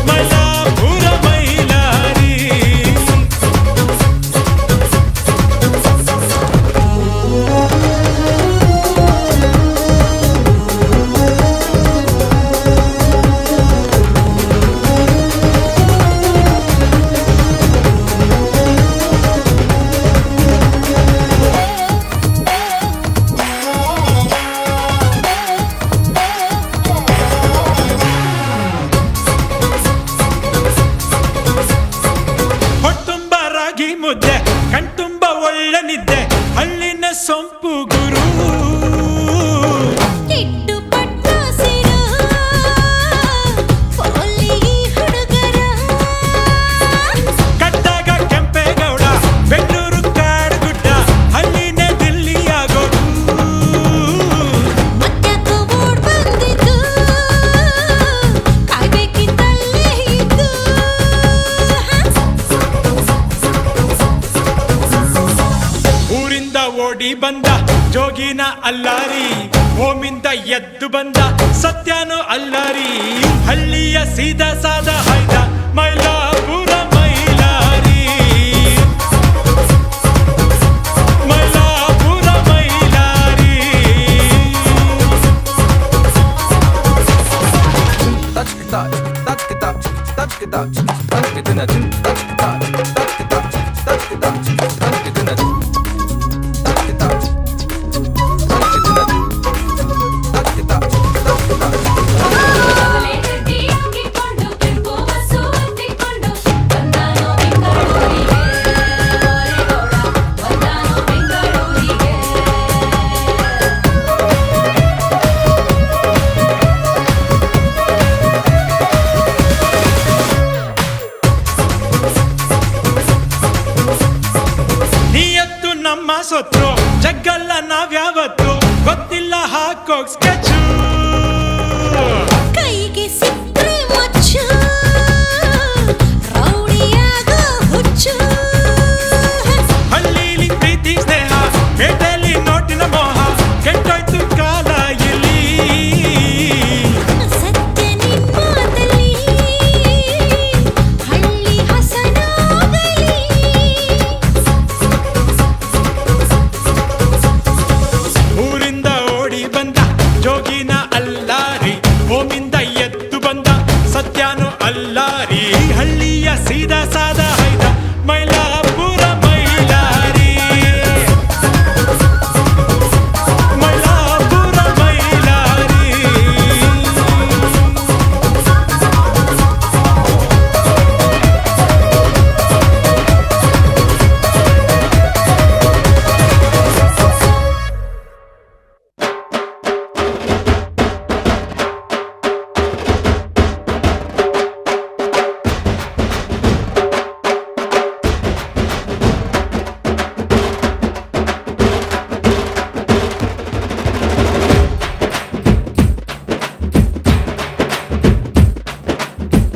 ಮೈಲಾಪುರ ಮೈಲಾರಿ ಹೊಟ್ಟುಂಬ ರಾಗಿ ಮುದ್ದೆ ಕಣ್ತುಂಬ ಒಳ್ಳೆ ನಿದ್ದೆ ಹಳ್ಳಿನ ಸೊಂಪು ಗುರು ಇಟ್ಟು ಪಟ್ಟು ಸಿರು ಪೋಲಿ ಹುಡುಗರ ಕಟ್ಟಾಗ ಕೆಂಪೇಗೌಡ ಬೆಂಗಳೂರು ಕಾಡುಗುಡ್ಡ ಹಳ್ಳಿನ ದಿಲ್ಲಿಯಾಗೋದು ಮತ್ಯಾಕೋ ಓಡ್ ಬಂದಿದ್ದು ಕಾಯ್ಬೇಕಿತ್ತಲ್ಲೇ ಇದ್ದು ಊರಿಂದ ಓಡಿ ಬಂದ ಜೋಗಿನ ಅಲ್ಲಾರಿ ಓಮಿಂದ ಎದ್ದು ಬಂದ ಸತ್ಯನು ಅಲ್ಲಾರಿ ಹಳ್ಳಿಯ ಸೀದಾ ಸಾದ ಹೈದ ಮೈಲಾಪುರ ಮೈಲಾರಿ ಮೈಲಾಪುರ ಮೈಲಾರಿ ಕಟ್ಟಿ ಹಾಕಿಕೊಂಡು ಕೆಂಪು ಬಸ್ಸು ಹತ್ತಿಕೊಂಡು ಅಮ್ಮ ಸೊತ್ರು ಜಗ್ಗಲ್ಲ ನಾವ್ಯಾವತ್ತು ಗೊತ್ತಿಲ್ಲ ಹಾಕೋಕ್ ಸ್ಕೆಚು ಕೈಗೆ ಸಿಕ್ಕ್ರೆ ಮಚ್ಚು ರೌಡಿಯಾಗ ಹುಚ್ಚು ಹಳ್ಳಿಲಿ ಪ್ರೀತಿ ಸ್ನೇಹ ಪೇಟೆಲಿ ನೋಟಿನ ಮೋಹ ಕೆಟ್ಟೋಯ್ತು ಕಾಲ ಎಲ್ಲಿ ಸತ್ಯ ನಿನ್ಮಾತಲ್ಲಿ ಹಳ್ಳಿ ಹಸನಾಗಲಿ ಊರಿಂದ ಓಡಿ ಬಂದ ಜೋಗಿನ ಅಲ್ಲಾರಿ ಓಮಿಂದ ಎದ್ದು ಬಂದ ಸತ್ಯಾನು ಅಲ್ಲಾರಿ ಹಳ್ಳಿಯ ಸೀದಾ ಸಾದ ಹೈದ ಮೈಲಾಪುರ ಮೈಲಾರಿ ಮೈಲಾಪುರ ಮೈಲಾರಿ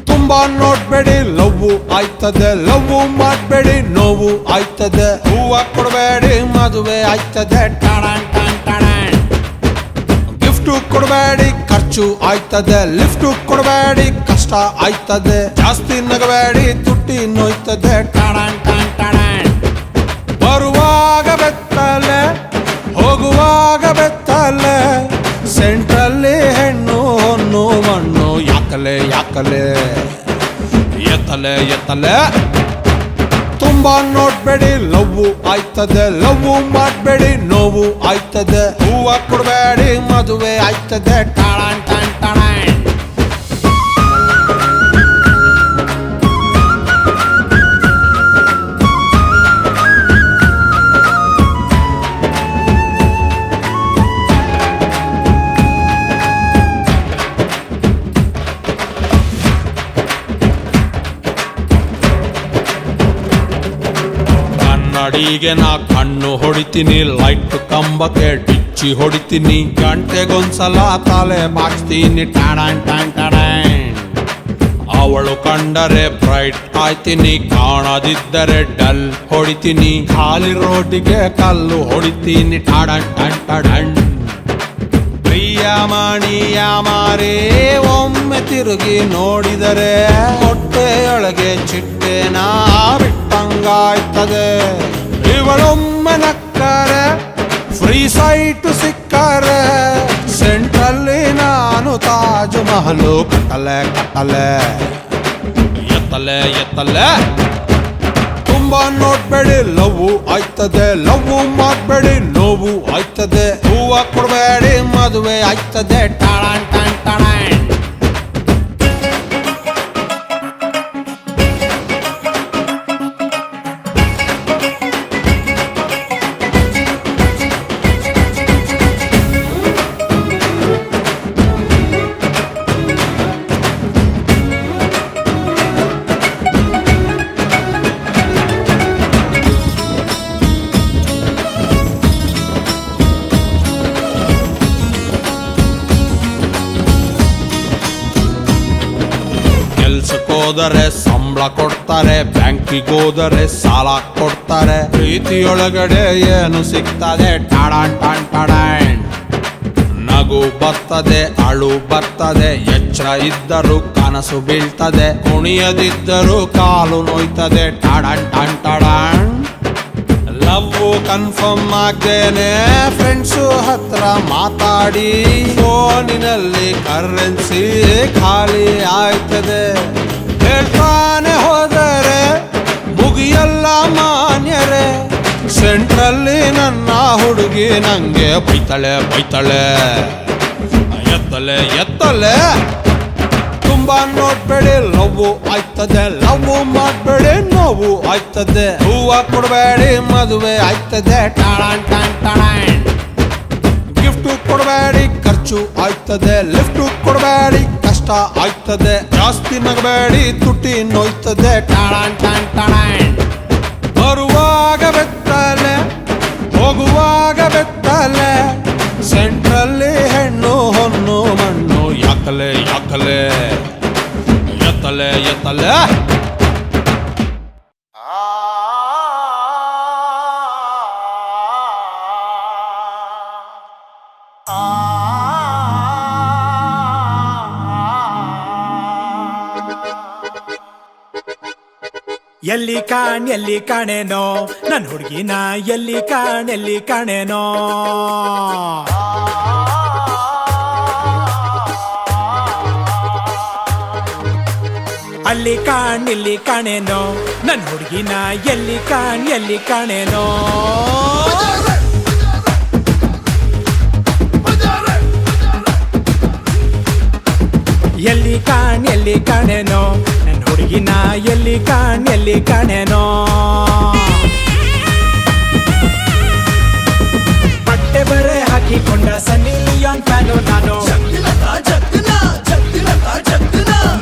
ತುಂಬಾ ನೋಡ್ಬೇಡಿ ಲವ್ ಆಯ್ತದೆ ಲವ್ ಮಾಡ್ಬೇಡಿ ನೋವು ಆಯ್ತದೆ ಹೂವ ಕೊಡಬೇಡಿ ಮದುವೆ ಆಯ್ತದೆ ಟಾಣಾನ್ ಟಾಣ್ ಟಾಣಾನ್ ಗಿಫ್ಟ್ ಕೊಡಬೇಡಿ ಖರ್ಚು ಆಯ್ತದೆ ಲಿಫ್ಟ್ ಕೊಡಬೇಡಿ ಕಷ್ಟ ಆಯ್ತದೆ ಜಾಸ್ತಿ ನಗಬೇಡಿ ತುಟ್ಟಿ ನೋಯ್ತದೆ ಟಾಣಾನ್ ಟಾಣ್ ಟಾಣಾನ್ ಬರುವಾಗ ಬೆತ್ತಲೆ ಹೋಗುವಾಗ ಬೆತ್ತಲೆ ಸೆಂಟ್ರಲ್ಲಿ ಹೆಣ್ಣು ಹೊನ್ನು ಮಣ್ಣು ಯಾಕಲೆ ಯಾಕಲೆ ಎತ್ತಲೆ ಎತ್ತಲೆ ತುಂಬಾ ನೋಡ್ಬೇಡಿ ಲವ್ ಆಯ್ತದೆ ಲವ್ ಮಾಡ್ಬೇಡಿ ನೋವು ಆಯ್ತದೆ ಹೂವ ಕೊಡಬೇಡಿ ಮದುವೆ ಆಯ್ತದೆ ಟಾಣಾನ್ ಟಾಣ್ ಟಾಣಾನ್ ಕನ್ನಡಿಗೆ ನಾ ಕಣ್ಣು ಹೊಡಿತೀನಿ ಲೈಟ್ ಕಂಬಕ್ಕೆ ಡಿಚ್ಚಿ ಹೊಡಿತೀನಿ ಗಂಟೆಗೊಂದ್ಸಲ ತಲೆ ಬಾಚ್ತೀನಿ ಟಾಣಾನ್ ಟಾಣ್ ಟಾಣಾನ್ ಅವಳು ಕಂಡರೆ ಬ್ರೈಟ್ ಆಯ್ತೀನಿ ಕಾಣದಿದ್ದರೆ ಡಲ್ ಹೊಡಿತೀನಿ ಖಾಲಿ ರೋಟಿಗೆ ಕಲ್ಲು ಹೊಡಿತೀನಿ ಟಾಣಾನ್ ಟಾಣ್ ಟಾಣಾನ್ ಪ್ರಿಯ ಮಣಿಯ ಮಾರೇ ಒಮ್ಮೆ ತಿರುಗಿ ನೋಡಿದರೆ ಹೊಟ್ಟೆಯೊಳಗೆ ಚಿಟ್ಟೆನ ಬಿಟ್ಟಂಗಾಯ್ತದೆ ಇವಳೊಮ್ಮೆ ನಕ್ಕರೆ ಫ್ರೀ ಸೈಟ್ ಸಿಕ್ಕರೆ ಸೆಂಟ್ರಲ್ಲಿ ನಾನು ತಾಜ್ ಮಹಲು ಕಟ್ಟಲೆ ಕಟ್ಟಲೆ ಎತ್ತಲೆ ಎತ್ತಲೆ ತುಂಬಾ ನೋಡ್ಬೇಡಿ ಲವ್ ಆಯ್ತದೆ ಲವ್ ಮಾಡ್ಬೇಡಿ ನೋವು ಆಯ್ತದೆ ಹೂವ ಕೊಡಬೇಡಿ ಮದುವೆ ಆಯ್ತದೆ ಟಾಣಾನ್ ಟಾಣ್ ಟಾಣಾನ್ ಹೋದರೆ ಸಂಬಳ ಕೊಡ್ತಾರೆ ಬ್ಯಾಂಕಿಗೆ ಹೋದರೆ ಸಾಲ ಕೊಡ್ತಾರೆ ಪ್ರೀತಿಯೊಳಗಡೆ ಏನು ಸಿಗ್ತದೆ ಟಾಣಾನ್ ಟಾಣ್ ಟಾಣಾನ್ ನಗು ಬರ್ತದೆ ಅಳು ಬರ್ತದೆ ಎಚ್ಚರ ಇದ್ದರೂ ಕನಸು ಬೀಳ್ತದೆ ಕುಣಿಯದಿದ್ದರೂ ಕಾಲು ನೋಯ್ತದೆ ಟಾಣಾನ್ ಟಾಣ್ ಟಾಣಾನ್ ಲವ್ ಕನ್ಫರ್ಮ್ ಆಗ್ದೇನೆ ಫ್ರೆಂಡ್ಸು ಹತ್ರ ಮಾತಾಡಿ ಫೋನಿನಲ್ಲಿ ಕರೆನ್ಸಿ ಖಾಲಿ ಆಯ್ತದೆ ಹೇಳ್ತಾನೆ ಹೋದರೆ ಮುಗಿಯಲ್ಲ ಮಾನ್ಯರೇ ಸೆಂಟ್ರಲ್ಲಿ ನನ್ನ ಹುಡುಗಿ ನಂಗೆ ಬೈತಾಳೆ ಬೈತಾಳೆ ಎತ್ತಲೆ ಎತ್ತಲೆ ತುಂಬಾ ನೋಡ್ಬೇಡಿ ಲವ್ ಆಯ್ತದೆ ಲವ್ ಮಾಡ್ಬೇಡಿ ನೋವು ಆಯ್ತದೆ ಹೂವ ಕೊಡಬೇಡಿ ಮದುವೆ ಆಯ್ತದೆ ಟಾಣಾನ್ ಟಾಣ್ ಟಾಣಾನ್ ಗಿಫ್ಟ್ ಕೊಡಬೇಡಿ ಖರ್ಚು ಆಯ್ತದೆ ಲಿಫ್ಟ್ ಕೊಡಬೇಡಿ ಕಷ್ಟ ಆಯ್ತದೆ ಜಾಸ್ತಿ ನಗಬೇಡಿ ತುಟಿ ನೋಯ್ತದೆ ಟಾಣಾನ್ ಟಾಣ್ ಟಾಣಾನ್ ಬರುವಾಗ ಬೆತ್ತಲೆ ಎತ್ತಲೆ ಎತ್ತಲೆ. ಎಲ್ಲಿ ಕಾಣೇನೋ ನನ್ ಹುಡುಗಿನ ಎಲ್ಲಿ ಕಾಣೇನೋ. ಅಲ್ಲಿ ಇಲ್ಲಿ ಕಾಣೇನೋ ನನ್ ಹುಡುಗಿನ ಎಲ್ಲಿ ಕಾಣೇನೋ. ಎಲ್ಲಿ ಕಾಣೇನೋ ನನ್ ಹುಡುಗಿನ ಎಲ್ಲಿ ಕಾಣೇನೋ. ಬಟ್ಟೆ ಬರೆ ಹಾಕಿಕೊಂಡ ಸನ್ನಿ ಲಿಯೋನ್ ಫ್ಯಾನು ನಾನು.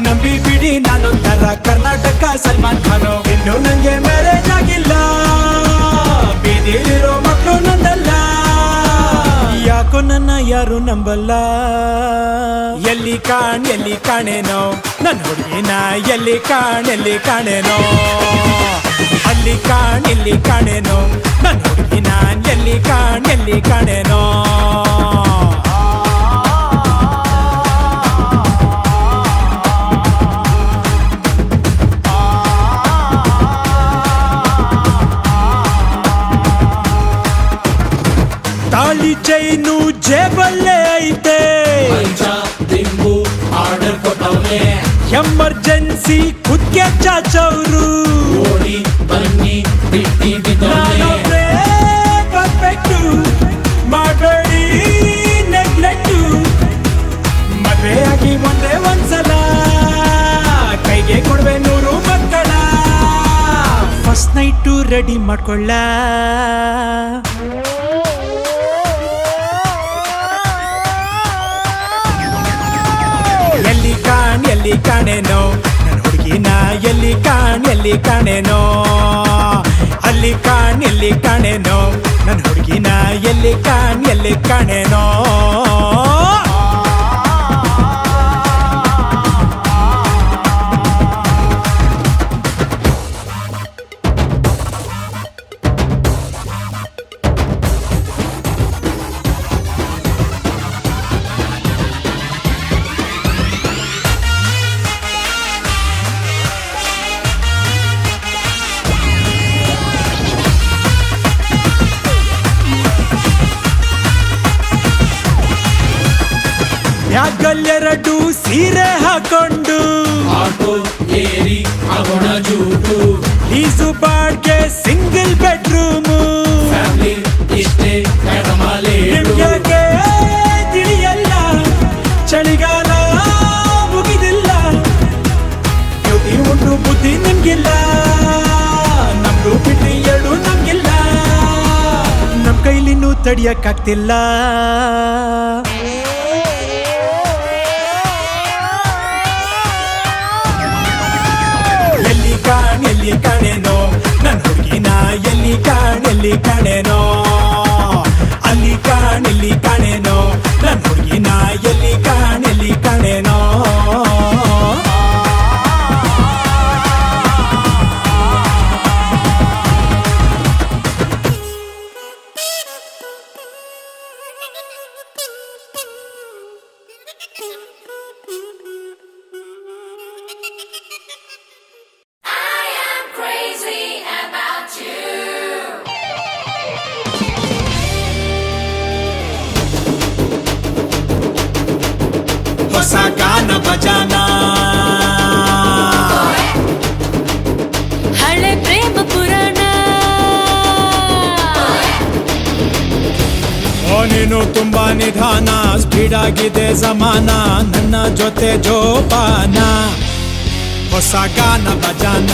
ನಂಬಿ ಬಿಡಿ ನಾನೊಂಥರ ಕರ್ನಾಟಕ ಸಲ್ಮಾನ್ ಖಾನು. ಇನ್ನು ನಂಗೆ ಮ್ಯಾರೇಜ್ ಆಗಿಲ್ಲ, ಬೀದಿಲಿರೋ ಮಕ್ಕಳು ನಂದಲ್ಲ, ಯಾಕೋ ನನ್ನ ಯಾರು ನಂಬಲ್ಲ. ಎಲ್ಲಿ ಕಾಣೇನೋ ನನ್ನ ಹುಡುಗಿನ ಎಲ್ಲಿ ಕಾಣೇನೋ. ಅಲ್ಲಿ ಇಲ್ಲಿ ಕಾಣೇನೋ ನನ್ನ ಹುಡುಗಿನ ಎಲ್ಲಿ ಕಾಣೇನೋ. ತಾಳಿ ಚೈನು ಜೇಬಲ್ಲೇ ಐತೆ, ಎಮರ್ಜೆನ್ಸಿ ಕುದ್ಕೆ ಚಾಚವ್ರು. ಪರ್ಫೆಕ್ಟು ಮಾಡಬೇಡಿ ನೆಗ್ಲೆಕ್ಟು. ಮದುವೆ ಆಗಿ ಒಂದ್ಸಲ ಕೈಗೆ ಕೊಡ್ವೆ 100 ಮಕ್ಕಳ. ಫಸ್ಟ್ ನೈಟು ರೆಡಿ ಮಾಡ್ಕೊಳ್ಳ. ಎಲ್ಲಿ ಕಾಣೇನೋ ನನ್ನ ಹುಡುಗಿನ ಎಲ್ಲಿ ಕಾಣೇನೋ. ಅಲ್ಲಿ ಇಲ್ಲಿ ಕಾಣೇನೋ ನನ್ನ ಹುಡುಗಿನ ಎಲ್ಲಿ ಕಾಣೇನೋ. ಬ್ಯಾಗಲ್ಲೆರಡು ಸೀರೆ ಹಾಕೊಂಡು ಈಸು ಬಾಡ್ಗೆ ಸಿಂಗಲ್ ಬೆಡ್ರೂಮು. ನಿಮ್ಗೆ ತಿಳಿಯಲ್ಲ ಚಳಿಗಾಲ ಮುಗಿದಿಲ್ಲ, ಯುತಿ ಉಂಟು ಬುದ್ಧಿ ನಿಮ್ಗಿಲ್ಲ. ನಮ್ದು ಬಿಟ್ಟು 2 ನಮ್ಗಿಲ್ಲ, ನಮ್ ಕೈಲಿನ್ನೂ ತಡಿಯಕ್ಕಾಗ್ತಿಲ್ಲ. ಎಲ್ಲಿ ಕಾಣೇನೋ ನನ್ನ ಹುಡುಗಿನ ಎಲ್ಲಿ ಕಾಣೇನೋ. ಅಲ್ಲಿ ಇಲ್ಲಿ ಕಾಣೇನೋ ನನ್ನ ಹುಡುಗಿನ ಎಲ್ಲಿ ಕಾಣೇನೋ. ಹೊಸ ಗಾನ ಭಜನ, ಹಳೆ ಪ್ರೇಮ ಪುರಾಣ. ನೀನು ತುಂಬಾ ನಿಧಾನ, ಸ್ಪೀಡ್ ಆಗಿದೆ ಜಮಾನ, ನನ್ನ ಜೊತೆ ಜೋಪಾನ. ಹೊಸ ಗಾನ ಭಜನ,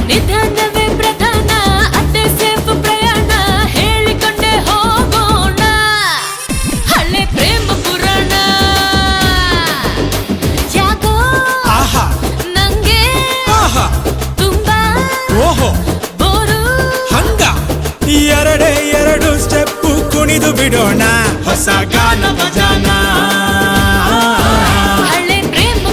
ನಿಧಾನವೇ ಪ್ರಧಾನ, ಅತ್ತೆ ಸೇಫ್ ಪ್ರಯಾಣ, ಹೇಳಿಕೊಂಡೆ ಹೋಗೋಣ. ಹಳೆ ಪ್ರೇಮ ಪುರಾಣ ಯಾಕೋ ಆಹಾ ನಂಗೆ ಆಹಾ ತುಂಬಾ ಓಹೋ ಬೋರು. ಹಂಗ 2 ಸ್ಟೆಪ್ಪು ಕುಣಿದು ಬಿಡೋಣ. ಹೊಸ ಗಾನ ಭಜನ, ಹಳೆ ಪ್ರೇಮ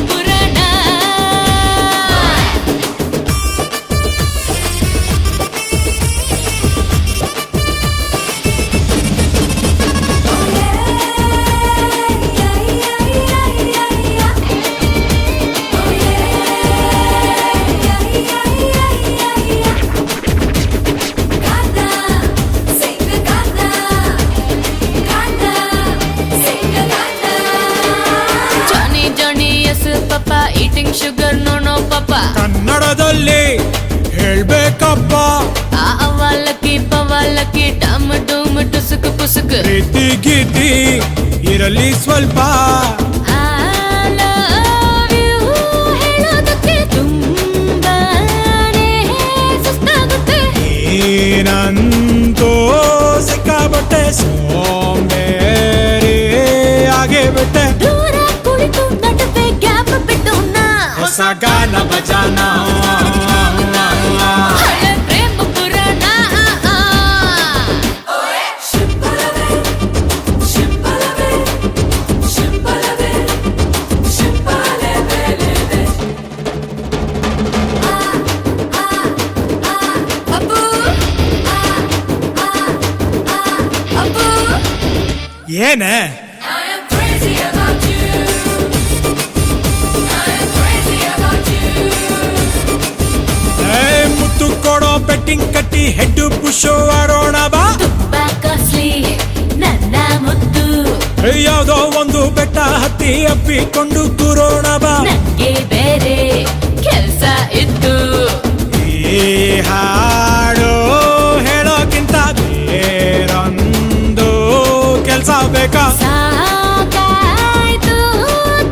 ಮುಸುಕ್ ಪ್ರೀತಿ ಗೀತಿ ಇರಲಿ ಸ್ವಲ್ಪ I love you ಹೇಳೋದಕ್ಕೆ ತುಂಬಾನೇ ಸುಸ್ತಾಗುತ್ತೆ ಏನಂತೋ ಸಿಕ್ಕಾಬಟ್ಟೆ ಸೋಂಬೇರಿ ಆಗೇ ಬಿಟ್ಟೆ ದೂರ ಕುಳಿತು ನಡುವೆ ಗ್ಯಾಪ್ ಬಿಟ್ಟು ನಾ ಹೊಸ ಗಾನ ಭಜನ ಹಳೆ ಪ್ರೇಮ ಪುರಾಣ ಅಪ್ಪು ಅಪ್ಪು ಏನೇ I am crazy about you. I am crazy about you. ಮುತ್ತು ಕೊಡೋ ಬೆಟ್ಟಿಂಗ್ ಕಟ್ಟಿ ಹೆಡ್ ಪುಷ್ ಆಡೋಣ ಬಾ ತುಂಬಾ ಕಾಸ್ಟ್ಲಿ ನನ್ನ ಮುದ್ದು ಯಾವುದೋ ಒಂದು ಬೆಟ್ಟ ಹತ್ತಿ ಅಪ್ಪಿಕೊಂಡು ಕೂರೋಣ ಬಾ ನಂಗೆ ಬೇರೆ ಕೆಲ್ಸ ಇತ್ತು ಈ ಹಾಡು ಹೇಳೋಕ್ಕಿಂತ ಬೇರೊಂದು ಕೆಲ್ಸ ಬೇಕಾ ಸಾಕಾಯ್ತು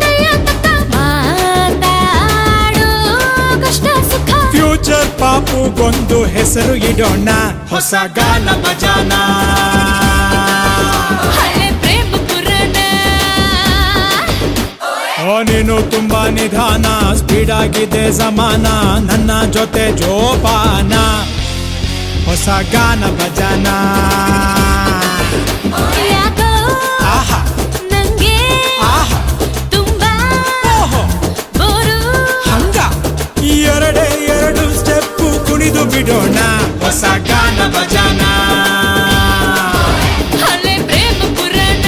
ದಯ ತಕ್ಕ ಮಾತಾಡು ಕಷ್ಟ ಸುಖ ಫ್ಯೂಚರ್ ಪಾಪುಗೊಂದು ಹೆಸರು ಇಡೋಣ ಹೊಸ ಗಾನ ಭಜನ ಹಳೆ ಪ್ರೇಮ ಪುರಾಣ ಓ ನೀನು ತುಂಬಾ ನಿಧಾನ ಸ್ಪೀಡ್ ಆಗಿದೆ ಜಮಾನ ನನ್ನ ಜೊತೆ ಜೋಪಾನ ಹೊಸ ಗಾನ ಭಜನ ಯಾಕೋ ಆಹಾ ನಂಗೆ ಆಹಾ ತುಂಬಾ ಓಹೋ ಬೋರು ಹಂಗ ಎರಡು ಸ್ಟೆಪ್ಪು ಕುಣಿದು ಬಿಡೋಣ ಹೊಸ ಗಾನ ಭಜನ ಹಳೆ ಪ್ರೇಮ ಪುರಾಣ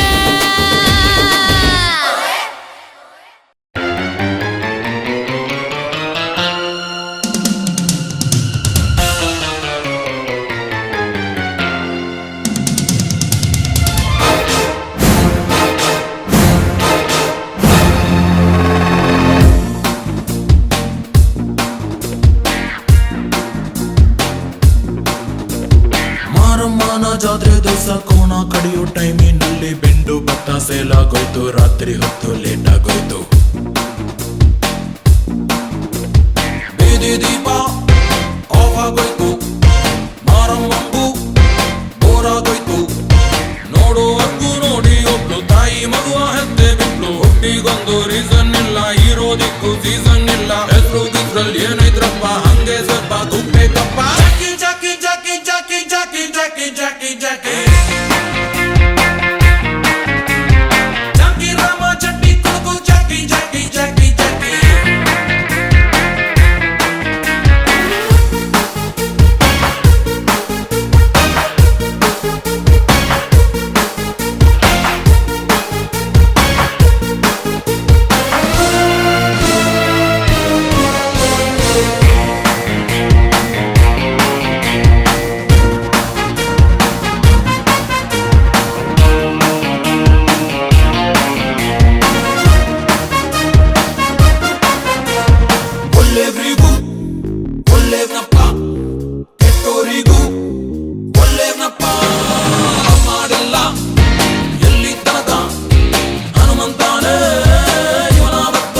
ಮಾರಮ್ಮನ ಜಾತ್ರೆ ದಿವಸ ಕೋಣ ಕಡಿಯೋ ಟೈಮಿನಲ್ಲಿ ಬೆಂಡು ಭತ್ತ ಸೇಲಾಗೋಯ್ತು ರಾತ್ರಿ ಹೊತ್ತು ಲೇಟ್ ಆಗೋಯ್ತು ಬೀದಿ ದೀಪ ಆಫ್ ಆಗೋಯ್ತು ಮಾರಮ್ಮಂಗೂ ಬೋರಾಗೋಯ್ತು ನೋಡುವರ್ಗೂ ನೋಡಿ ಒಬ್ಳು ತಾಯಿ ಮಗುವ ಹೆತ್ತೆ ಬಿಟ್ಲು ಹುಟ್ಟಿಗೊಂದು ರೀಸನ್ ಇಲ್ಲ ಇರೋದಿಕ್ಕೂ ಸೀಸನ್ ಇಲ್ಲ ಹೆಸರು ಗಿಸ್ರಲ್ಲಿ ಏನೈತ್ರಪ್ಪ ಹಂಗೆ ಸ್ವಲ್ಪ ಗುಪ್ಪೇಕಪ್ಪ ಜಾಕಿ ಜಾಕಿ ಜಾಕಿ ಜಾಕಿ ಜಾಕಿ ಜಾಕಿ ಜಾಕಿ ಜಾಕಿ ರಾಮ ಚಟ್ಟಿ ಕೊಡಗು ಜಾಕಿ ಜಾಕಿ ಜಾಕಿ ಜಾಕಿ ಒಳ್ಳೆಯವರಿಗೂ ಒಳ್ಳೆಯವನಪ್ಪ ಕೆಟ್ಟೋರಿಗೂ ಒಳ್ಳೆಯವನಪ್ಪ ಮಾಡಿಲ್ಲ ಎಲ್ಲಿ ತನಕ ಹನುಮಂತಾನೆ ಇವನ ಭಕ್ತ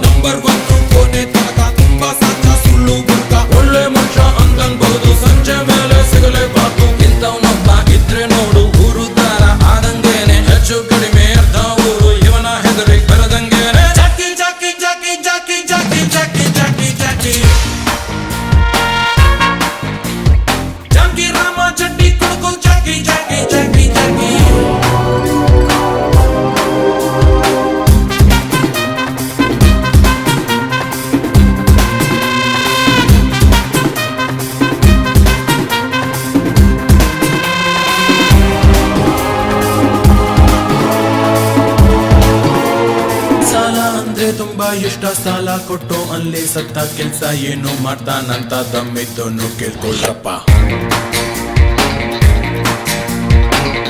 ನಂಬರ್ 1 ಕೋಟೆ ತನಕ ತುಂಬಾ ಸಾಚ ಸುಳ್ಳು ಗುರ್ಕ ಒಳ್ಳೆ ಮನುಷ್ಯ ಅಂತನ್ಬಹುದು ಸಂಜೆ ಮೇಲೆ ಸಿಗಲೇಬಾರ್ದು ಇಂಥವನೊಬ್ಬ ಇದ್ರೆ ನೋಡು ಊರು ದಾರ ಆದಂಗೇನೆ ಹೆಚ್ಚು ಕಡಿಮೆ ಅರ್ಧ ಊರು ಇವನ ಹೆದರಿ ಬರದಂಗೇನೆ ಜಾಕಿ ಜಾಕಿ ಜಾಕಿ ಜಾಕಿ ಜಾಕಿ ಜಾಕಿ ಜಾಕಿ ಜಾಕಿ ಜಾಕಿ ರಾಮ ಚಡ್ಡಿ ಕೊಡಗು ಜಾಕಿ ಜಾಕಿ ಜಾಕಿ ಜಾಕಿ ಸಾಲ ಅಂದ್ರೆ ತುಂಬಾ ಇಷ್ಟ ಸಾಲ ಕೊಟ್ಟು ಅಲ್ಲಿ ಸತ್ತ ಕೆಲ್ಸ ಏನು ಮಾಡ್ತಾನಂತ ದಮ್ಮಿದ್ದನ್ನು ಕೇಳ್ಕೊಳ್ರಪ್ಪ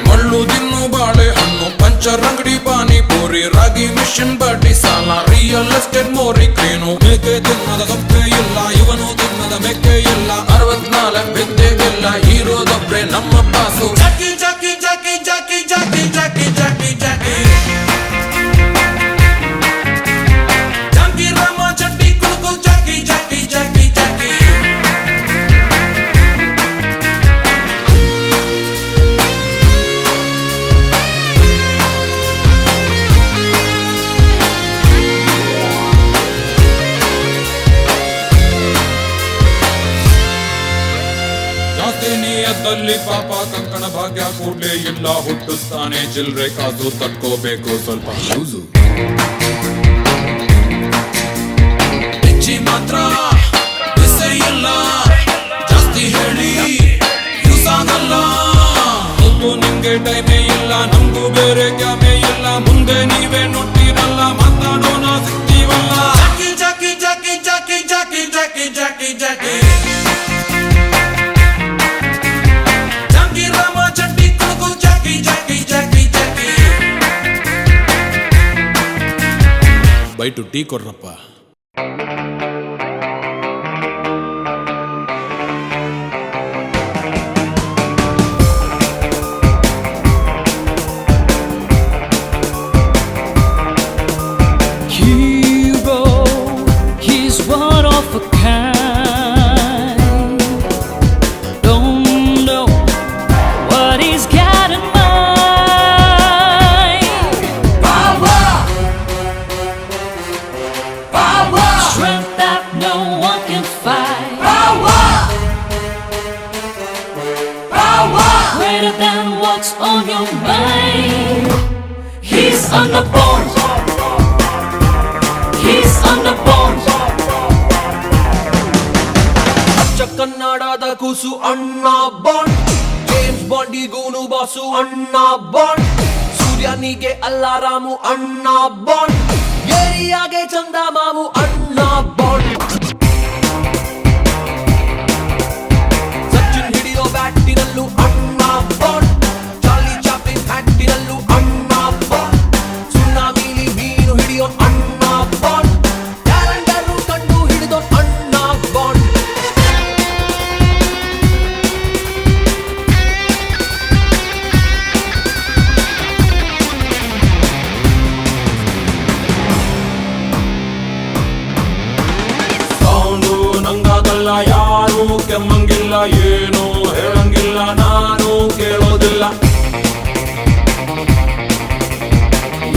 ಮಳ್ಳು ದಿನ್ನು ಬಾಳೆ ಹಣ್ಣು ಪಂಚರ್ ಅಂಗಡಿ ಪಾನಿಪುರಿ ರಾಗಿ ಮಿಷನ್ ಬಡ್ಡಿ ಸಾಲ ರಿಯಲ್ ಎಸ್ಟೇಟ್ ಮೋರಿ ಕ್ರೇನು ಮೇಕೆ ತಿನ್ನದ ಸೊಪ್ಪೆ ಇಲ್ಲ ಇವನು ತಿನ್ನದ ಮೆಕ್ಕೆ ಇಲ್ಲ 64 ವಿದ್ಯೆಗಿಲ್ಲ ಇರೋದೊಬ್ರೆ ನಮ್ಮ ಪಾಸು ಜಾಕಿ ಜಾಕಿ ಜಾಕಿ ಆಸ್ತಿ ನಿಯತ್ತಲ್ಲಿ ಪಾಪ ಕಂಕಣ ಭಾಗ್ಯ ಕೂಡ್ಲೇ ಇಲ್ಲ ಹುಟ್ಟುತ್ತಾನೆ ಚಿಲ್ರೆ ಕಾಸು ತಕ್ಕೋಬೇಕು ಸ್ವಲ್ಪ ಲೂಸು ಹೆಚ್ಚಿ ಮಾತ್ರ ಬಿಸೆ ಇಲ್ಲ ಜಾಸ್ತಿ ಹೇಳಿ ಯೂಸ್ ಆಗಲ್ಲ ಮತ್ತು ನಿಮ್ಗೆ ಟೈಮೇ ಇಲ್ಲ ನಮ್ಗೂ ಬೇರೆ ಕ್ಯಾಮೇ ಇಲ್ಲ ಮುಂದೆ ನೀವೇ ನುಟ್ಟಿರಲ್ಲ ಮಾತಾಡೋಣ ಸಿಗ್ತೀವಲ್ಲ ಜಾಕಿ ಜಾಕಿ ಜಾಕಿ ಜಾಕಿ ಜಾಕಿ ಜಾಕಿ ಜಾಕಿ ಜಾಕಿ ರಾಮ ಚಟ್ಟಿ ಕೊಡಗು ಜಾಕಿ ಜಾಕಿ ಜಾಕಿ ಜಾಕಿ ಬೈಟು ಟೀ ಕೊಡ್ರಪ್ಪ Hero, he's one of a kind. Don't know what he's got in mind. Power, power, strength that no one can fight. Power, power, greater than what's on your mind. He's on the bones. He's on the bones. ಅಚ್ಚ ಕನ್ನಡದ ಕೂಸು ಅಣ್ಣ bond James ಬಾಂಡಿಗೂನು boss ಅಣ್ಣ bond ಸೂರ್ಯನಿಗೆ ಅಲ್ಲಾರಾಮು ಅಣ್ಣ bond ಏರಿಯಾಗೆ ಚಂದ ಮಾಮು ಅಣ್ಣ bond Sachin ಹಿಡಿಯೋ ಬ್ಯಾಟಿನಲ್ಲೂ ಅಣ್ಣ ಬಾಂಡ್ ಚಾರ್ಲಿ ಚಾಪ್ಲಿನ್ ಹ್ಯಾಟಿನಲ್ಲೂ ಅಣ್ಣ ಬಾಂಡ್ ಸುನಾಮಿಲಿ ಮೀನು ಹಿಡಿಯೋ ಅಣ್ಣ ಬಾಂಡ್ ಕ್ಯಾಲೆಂಡರು ಕಂಡು ಹಿಡಿದೋ ಅಣ್ಣ ಬಾಂಡ್ ಸೌಂಡು ನಂಗಾಗಲ್ಲ ಯಾರು ಕೆಮ್ಮಂಗಿಲ್ಲ ಏನು ಹೇಳಂಗಿಲ್ಲ ನಾನು ಕೇಳೋದಿಲ್ಲ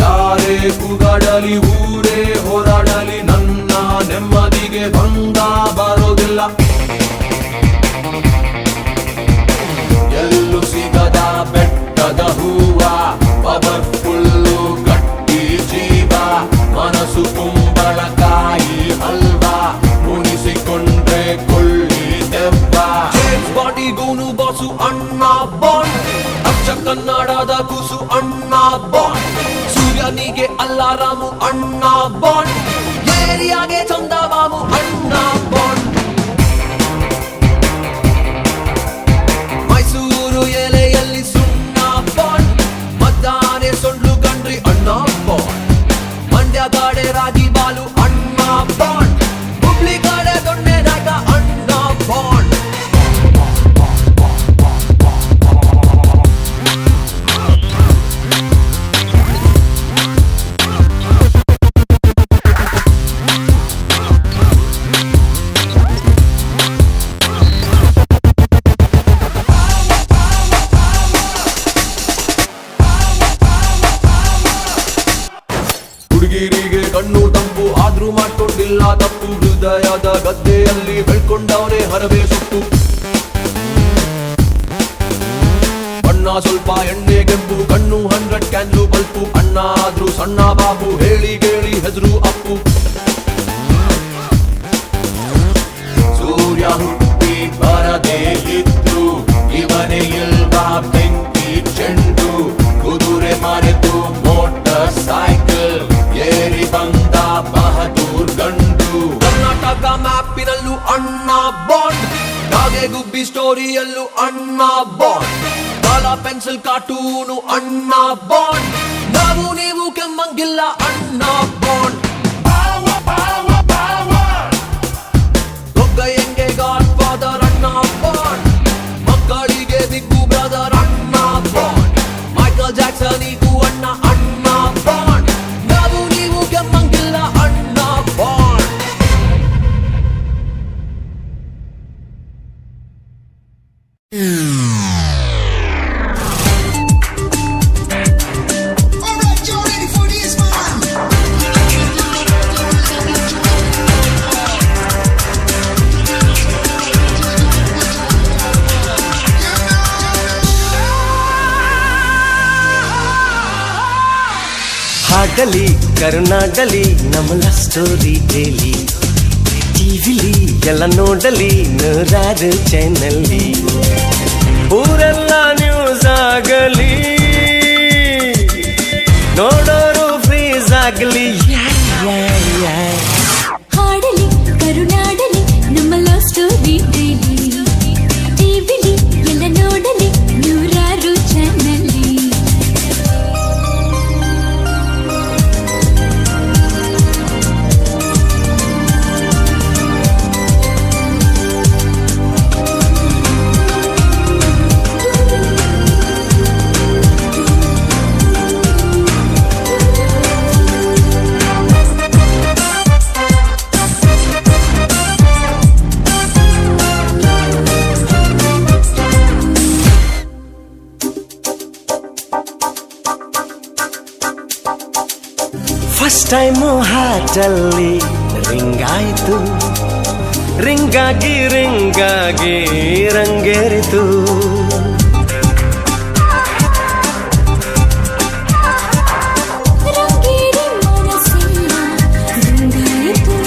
ಯಾರೇ ಕೂಗಾಡಲಿ ಊರೇ ಹೋರಾಡಲಿ ನನ್ನ ನೆಮ್ಮದಿಗೆ ಭಂಗ ಬರೋದಿಲ್ಲ ಎಲ್ಲೂ ಸಿಗದ ಬೆಟ್ಟದ ಹೂವ ಪವರ್ಫುಲ್ಲು ಗಟ್ಟಿ ಜೀವ ಮನಸ್ಸು ಕುಂಬಳಕಾಯಿ ಹಲ್ವಾ ಮುನಿಸಿಕೊಂಡ್ರೆ ಕೊಳ್ಳಿ ದೆವ್ವ ಜೇಮ್ಸ್ ಬಾಂಡಿಗೂನು ಬಾಸು ಅಣ್ಣ ಬಾಂಡ್ ಅಚ್ಚ ಕನ್ನಡದ ಕೂಸು ಅಣ್ಣ ಬಾಂಡ್ ಸೂರ್ಯನಿಗೆ ಅಲ್ಲಾರಾಮು ಅಣ್ಣ ಬಾಂಡ್ ಏರಿಯಾಗೆ ಚಂದ ಮಾಮು ಅಣ್ಣ ಬಾಂಡ್ ಮೈಸೂರು ಎಲೆಯಲ್ಲಿ ಸುಣ್ಣ ಬಾಂಡ್ ಮದ್ದಾನೆ ಸೊಳ್ಳು ಗಂಡ್ರಿ ಅಣ್ಣ ಬಾಂಡ್ ಮಂಡ್ಯ ಗಾಡೆ ರಾಗಿ ಬಾಲು ಅಣ್ಣ ಬಾಂಡ್ ಹುಬ್ಳಿ ಗಾಡೆ ದೊಣ್ಣೆ ನಾಟ ಅಣ್ಣ ಬಾಂಡ್ ಹುಡುಗಿರಿಗೆ ಕಣ್ಣು ತಂಪು ಆದ್ರೂ ಮಾಡ್ಕೊಂಡಿಲ್ಲ ತಪ್ಪು ಹೃದಯದ ಗದ್ದೆಯಲ್ಲಿ ಬೆಳ್ಕೊಂಡವನೇ ಹರವೇ ಸುಟ್ಟು ಬಣ್ಣ ಸ್ವಲ್ಪ ಎಣ್ಣೆ ಕೆಂಪು ಕಣ್ಣು 100 ಕ್ಯಾನ್ಲು ಬಲ್ಪು ಅಣ್ಣ ಆದ್ರೂ ಸಣ್ಣ ಬಾಬು ಹೇಳಿ ಕೇಳಿ ಹೆಸರು ಅಪ್ಪು ಸೂರ್ಯ ಹುಟ್ಟಿ ಬರದೇ ಇದ್ರು ಇವನೇ ಇಲ್ವಾ ಬೆಂಕಿ ಚೆಂಡು ಕುದುರೆ ಮರೆತು ಮೋಟರ್ ಸೈಕಲ್ ಏರಿ ಬಂದ ಬಹದೂರ್ ಗಂಡು ಕರ್ನಾಟಕ ಮ್ಯಾಪಿನಲ್ಲೂ ಅಣ್ಣ ಬಾಂಡ್ ಕಾಗೆ ಗುಬ್ಬಿ ಸ್ಟೋರಿಯಲ್ಲೂ ಅಣ್ಣ ಬಾಂಡ್ ಕಾಲ ಪೆನ್ಸಿಲ್ ಕಾರ್ಟೂನು ಅಣ್ಣ ಬಾಂಡ್ ನಾವು ನೀವು ಕೆಮ್ಮಂಗಿಲ್ಲ ಅಣ್ಣ ಬಾಂಡ್ ದೊಡ್ಡ ಹೆಂಗೆ ಗಾಡ್ ಫಾದರ್ ಅಣ್ಣ ಬಾಂಡ್ ಮಕ್ಕಳಿಗೆ ಬಿಗ್ಗು ಬ್ರದರ್ ಅಣ್ಣ ಬಾಂಡ್ ಮೈಕಲ್ ಜಾಕ್ಸನಿಗೂ ಅಣ್ಣ ಅಣ್ಣ ಬಾಂಡ್ ನಾವು ನೀವು ಕೆಮ್ಮಂಗಿಲ್ಲ ಅಣ್ಣ ಬಾಂಡ್ ಹಾಡಲಿ ಕರುನಾಡಲಿ ನಮ್ಮ ಸ್ಟೋರಿ ಡೈಲಿ ಟಿವಿಲಿ ಎಲ್ಲ ನೋಡಲಿ ನೂರಾರು ಚಾನಲ್ಲಿ ಊರೆಲ್ಲ ನ್ಯೂಸ್ ಆಗಲಿ ನೋಡೋರು ಫ್ರೀಸ್ ಆಗಲಿ ಹಾಡಲಿ ಕರುನಾಡಲಿ ನಮ್ಮ ಲವ್ ಸ್ಟೋರಿ ಡೈಲಿ ಟಿವಿಲಿ ಎಲ್ಲ ನೋಡಲಿ ನೂರಾರು ಚಾನಲ್ಲಿ ಫಸ್ಟ್ ಟೈಮು ಹಾಟಲ್ಲಿ ರಿಂಗಾಯಿತು ರಿಂಗಾಗಿ ರಂಗೇರಿತು ರಂಗೇರಿ ಮನಸ್ಸಿನ ದುಂಗಾಯಿತು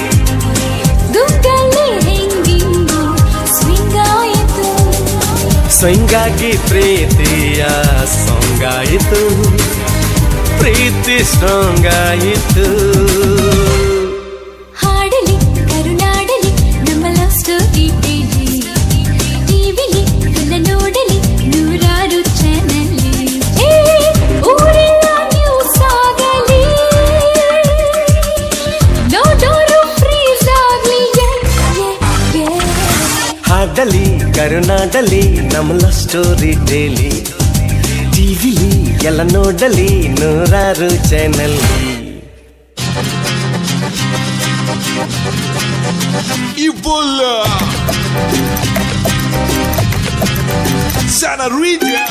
ದುಂಗಲ್ಲಿ ಹೆಂಗಿಂಗು ಸ್ವಿಂಗಾಯಿತು ಸ್ವಿಂಗಾಗಿ ಪ್ರೀತಿಯ ಸಾಂಗಾಯಿತು ಪ್ರೀತಿ ಸ್ಟ್ರಾಂಗ್ ಆಯಿತು ಹಾಡಲಿ ಕರುನಾಡಲಿ ನಮ್ಮ ಲವ್ ಸ್ಟೋರಿ ಡೈಲಿ ಟಿವಿಲಿ ಎಲ್ಲ ನೋಡಲಿ ನೂರಾರು ಚಾನಲ್ಲಿ ಊರೆಲ್ಲ ನ್ಯೂಸ್ ಆಗಲಿ ನೋಡೋರು ಫ್ರೀಸ್ ಆಗಲಿ ಹಾಡಲಿ ಕರುನಾಡಲಿ ನಮ್ಮ ಸ್ಟೋರಿ ಡೈಲಿ ಟಿವಿಲಿ ಎಲ್ಲ ನೋಡಲಿ ನೂರಾರು ಚಾನಲ್ಲಿ Ibola Sanarita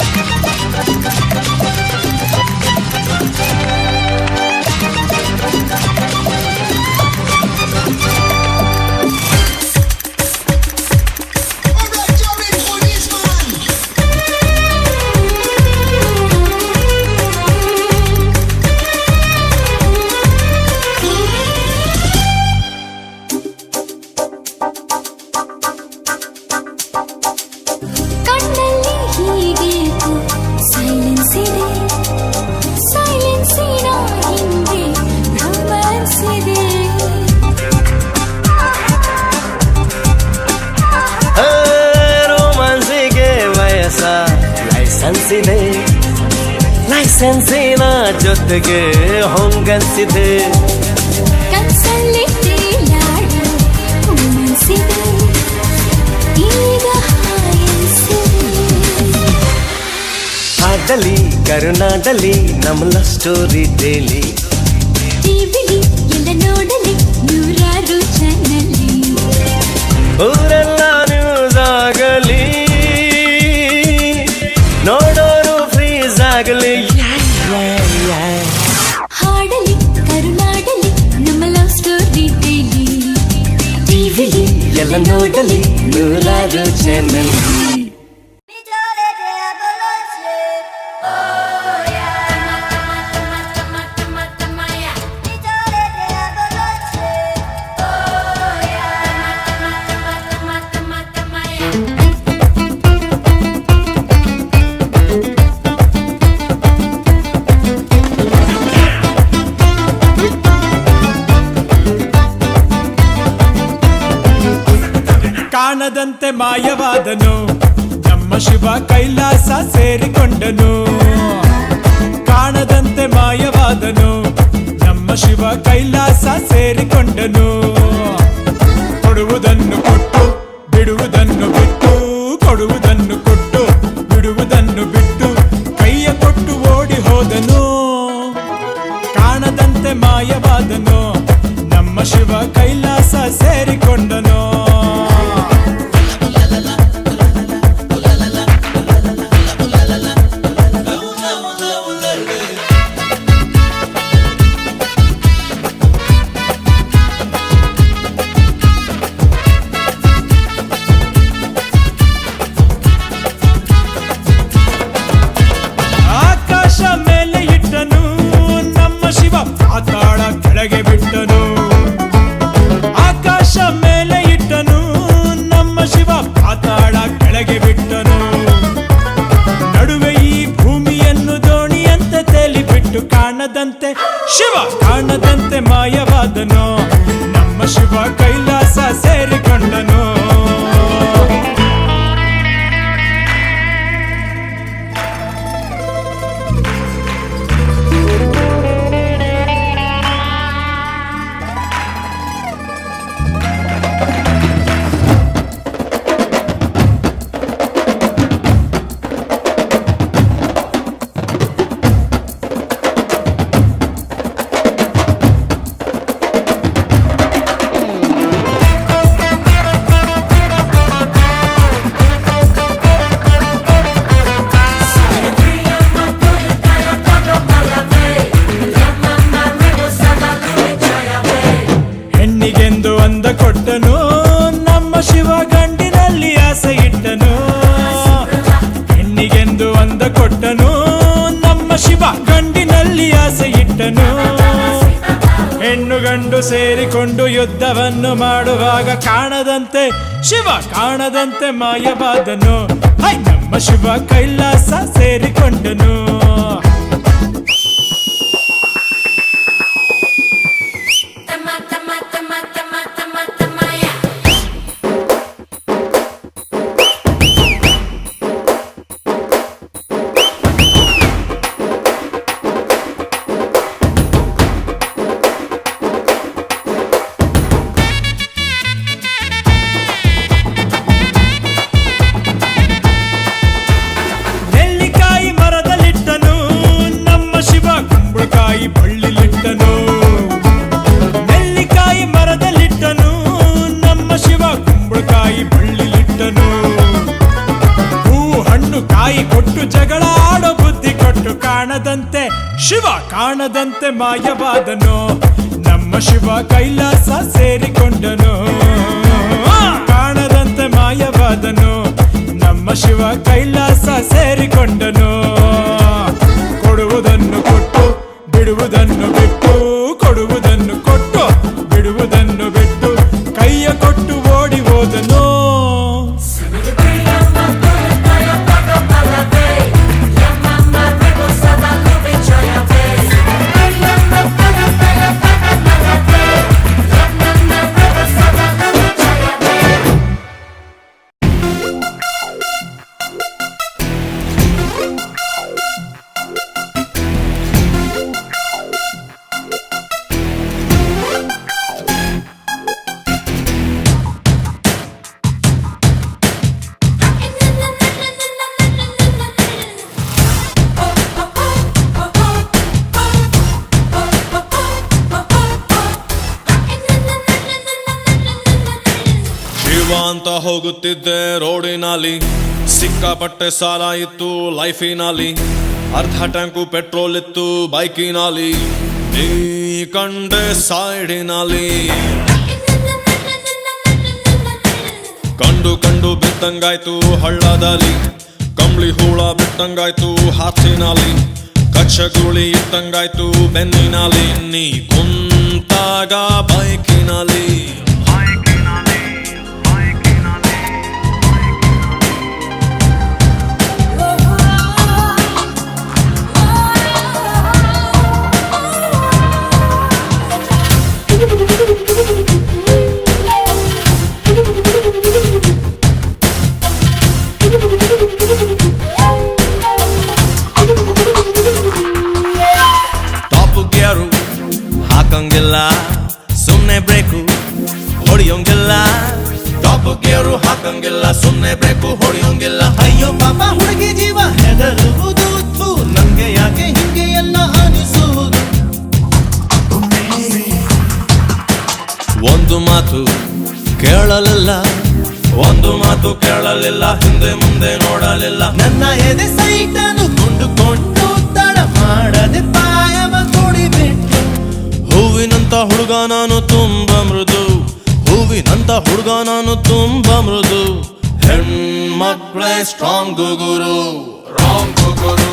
ಕಣ್ಣಲ್ಲಿ ಹೀಗೇಕು ಸೈಲೆನ್ಸ್ ಇದೆ ಸೈಲೆನ್ಸಿನ ಹಿಂದೆ ರೊಮ್ಯಾನ್ಸ್ ಇದೆ ರೋಮಾನ್ಸಿಗೆ ವಯಸ್ಸ ಲೈಸೆನ್ಸ್ ಇದೆ ಲೈಸೆನ್ಸಿನ ಜೊತೆಗೆ ಹೊಂಗನ್ಸಿದೆ ಕನ್ಸಲ್ಲಿ ತೇಲಾಡೋ ಮನಸ್ಸಿದೆ ಈಗ ಹಾಯನ್ಸಿದೆ ಹಾಡಲಿ ಕರುನಾಡಲಿ ನಮ್ಮ ಸ್ಟೋರಿ ಡೈಲಿ ಟಿವಿಲಿ ಎಲ್ಲ ನೋಡಲಿ ನೂರಾರು ಚಾನಲ್ಲಿ ಊರೆಲ್ಲ ನ್ಯೂಸ್ ಆಗಲಿ ನೋಡೋರು ಫ್ರೀಸ್ ಆಗಲಿ ಹಾಡಲಿ ಕರುನಾಡಲಿ ನಮ್ಮ ಲವ್ ಸ್ಟೋರಿ ಡೈಲಿ ಟಿವಿಲಿ ಎಲ್ಲ ನೋಡಲಿ ನೂರಾರು ಚಾನಲ್ ಕಾಣದಂತೆ ಮಾಯವಾದನು ನಮ್ಮ ಶಿವ ಕೈಲಾಸ ಸೇರಿಕೊಂಡನು ಕಾಣದಂತೆ ಮಾಯವಾದನು ನಮ್ಮ ಶಿವ ಕೈಲಾಸ ಸೇರಿಕೊಂಡನು ಕೊಡುವುದನ್ನು ಕೊಟ್ಟು ಬಿಡುವುದನ್ನು ಬಿಟ್ಟು ಕೊಡುವುದನ್ನು ಕೊಟ್ಟು ಬಿಡುವುದನ್ನು ಬಿಟ್ಟು ಕೈಯ ಕೊಟ್ಟು ಓಡಿ ಹೋದನು ಕಾಣದಂತೆ ಮಾಯವಾದನು ನಮ್ಮ ಶಿವ ಕೈಲಾಸ ಸೇರಿಕೊಂಡನು ಆಕಾಶ ಮೇಲೆ ಇಟ್ಟನು ನಮ್ಮ ಶಿವ ಕೊಟ್ಟನು ನಮ್ಮ ಶಿವ ಗಂಡಿನಲ್ಲಿ ಆಸೆ ಇಟ್ಟನು ಹೆಣ್ಣು ಗಂಡು ಸೇರಿಕೊಂಡು ಯುದ್ಧವನ್ನು ಮಾಡುವಾಗ ಕಾಣದಂತೆ ಶಿವ ಕಾಣದಂತೆ ಮಾಯವಾದನು ಹೈ ನಮ್ಮ ಶಿವ ಕೈಲಾಸ ಸೇರಿಕೊಂಡನು ನೆಲ್ಲಿಕಾಯಿ ಮರದಲ್ಲಿಟ್ಟನು ನಮ್ಮ ಶಿವ ಕುಂಬಳಕಾಯಿ ಬಳ್ಳಿಲಿಟ್ಟನು ನೆಲ್ಲಿಕಾಯಿ ಮರದಲ್ಲಿಟ್ಟನು ನಮ್ಮ ಶಿವ ಕುಂಬಳಕಾಯಿ ಬಳ್ಳಿಲಿಟ್ಟನು ಹೂ ಹಣ್ಣು ಕಾಯಿ ಕೊಟ್ಟು ಜಗಳ ಆಡೋ ಬುದ್ಧಿ ಕೊಟ್ಟು ಕಾಣದಂತೆ ಶಿವ ಕಾಣದಂತೆ ಮಾಯವಾದನು ನಮ್ಮ ಶಿವ ಕೈಲಾಸ ಸೇರಿಕೊಂಡನು ಕಾಣದಂತೆ ಮಾಯವಾದನು ನಮ್ಮ ಶಿವ ಕೈಲಾಸ ಸೇರಿಕೊಂಡನು ಕೊಡುವುದನ್ನು ಕೊಟ್ಟು ಬಿಡುವುದನ್ನು ಬಿಟ್ಟು ಕೊಡುವುದನ್ನು ಕೊಟ್ಟು ಬಿಡುವುದನ್ನು ಬಿಟ್ಟು ಕೈಯ ಕೊಟ್ಟು ಓಡಿ ಹೋದನು ಶಿವ ಅಂತ ಹೋಗುತ್ತಿದ್ದೆ ರೋಡಿನಲ್ಲಿ ಸಿಕ್ಕಾಪಟ್ಟೆ ಸಾಲ ಇತ್ತು ಲೈಫಿನಲ್ಲಿ ಅರ್ಧ ಟ್ಯಾಂಕು ಪೆಟ್ರೋಲ್ ಇತ್ತು ಬೈಕಿನಲ್ಲಿ ನೀ ಕಂಡೆ ಸೈಡಿನಲ್ಲಿ ಕಂಡು ಕಂಡು ಬಿದ್ದಂಗಾಯ್ತು ಹಳ್ಳದಲ್ಲಿ ಕಂಬಳಿ ಹೂಳ ಬಿಟ್ಟಂಗಾಯ್ತು ಹಾಸಿನಲ್ಲಿ ಕಚ್ಚಗುಳಿ ಇಟ್ಟಂಗಾಯ್ತು ಬೆನ್ನಿನಲ್ಲಿ ನೀ ಕುಂತಾಗ ಬೈಕಿನಲ್ಲಿ ಟಾಪ್ ಗೇರು ಹಾಕಂಗಿಲ್ಲ ಸುಮ್ನೆ ಬ್ರೇಕು ಹೊಡಿಯೋಂಗಿಲ್ಲ ಟಾಪ್ ಗೇರು ಹಾಕಂಗಿಲ್ಲ ಸುಮ್ನೆ ಬ್ರೇಕು ಹೊಡಿಯೋಂಗಿಲ್ಲ ಅಯ್ಯೋ ಪಾಪ ಹುಡುಗಿ ಜೀವ ಹೆದರುವುದು ಥು, ನಂಗೆ ಯಾಕೆ ಹಿಂಗೆ ಎಲ್ಲ ಅನಿಸುವುದು ಒಂದು ಮಾತು ಕೇಳಲಿಲ್ಲ ಒಂದು ಮಾತು ಕೇಳಲಿಲ್ಲ ಹಿಂದೆ ಮುಂದೆ ನೋಡಲಿಲ್ಲ ನನ್ನ ಎದೆ ಸೈಟನ್ನು ಕೊಂಡುಕೊಂಡು ತಡ ಮಾಡದೆ ಪಾಯವ ತೊಡಿಬಿಟ್ಟು ಹೂವಿನಂತ ಹುಡುಗ ನಾನು ತುಂಬಾ ಮೃದು ಹೂವಿನಂತ ಹುಡುಗ ನಾನು ತುಂಬಾ ಮೃದು ಹೆಣ್ಮಕ್ಳೇ ಸ್ಟ್ರಾಂಗ್ ಗುರು ರಾಂಗ್ ಗುರು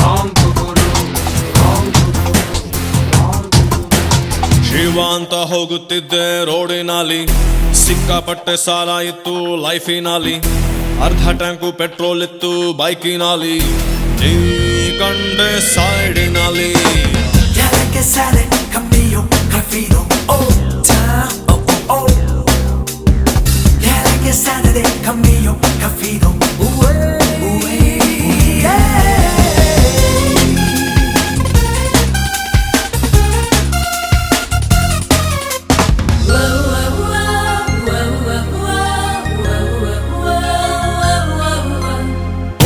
ರಾಂಗ್ ಗುರು ಶಿವ ಅಂತ ಹೋಗುತ್ತಿದ್ದೆ ರೋಡಿನಲ್ಲಿ ಸಿಕ್ಕಾಪಟ್ಟೆ ಸಾಲ ಇತ್ತು ಲೈಫಿನಲ್ಲಿ ಅರ್ಧ ಟ್ಯಾಂಕು ಪೆಟ್ರೋಲ್ ಇತ್ತು ಬೈಕಿನಲ್ಲಿ ನೀ ಕಂಡೆ ಸೈಡಿನಲ್ಲಿ Ya la que sale, cambio, grafido, oh, time, oh, oh, oh. Ya la que sale de cambio, grafido,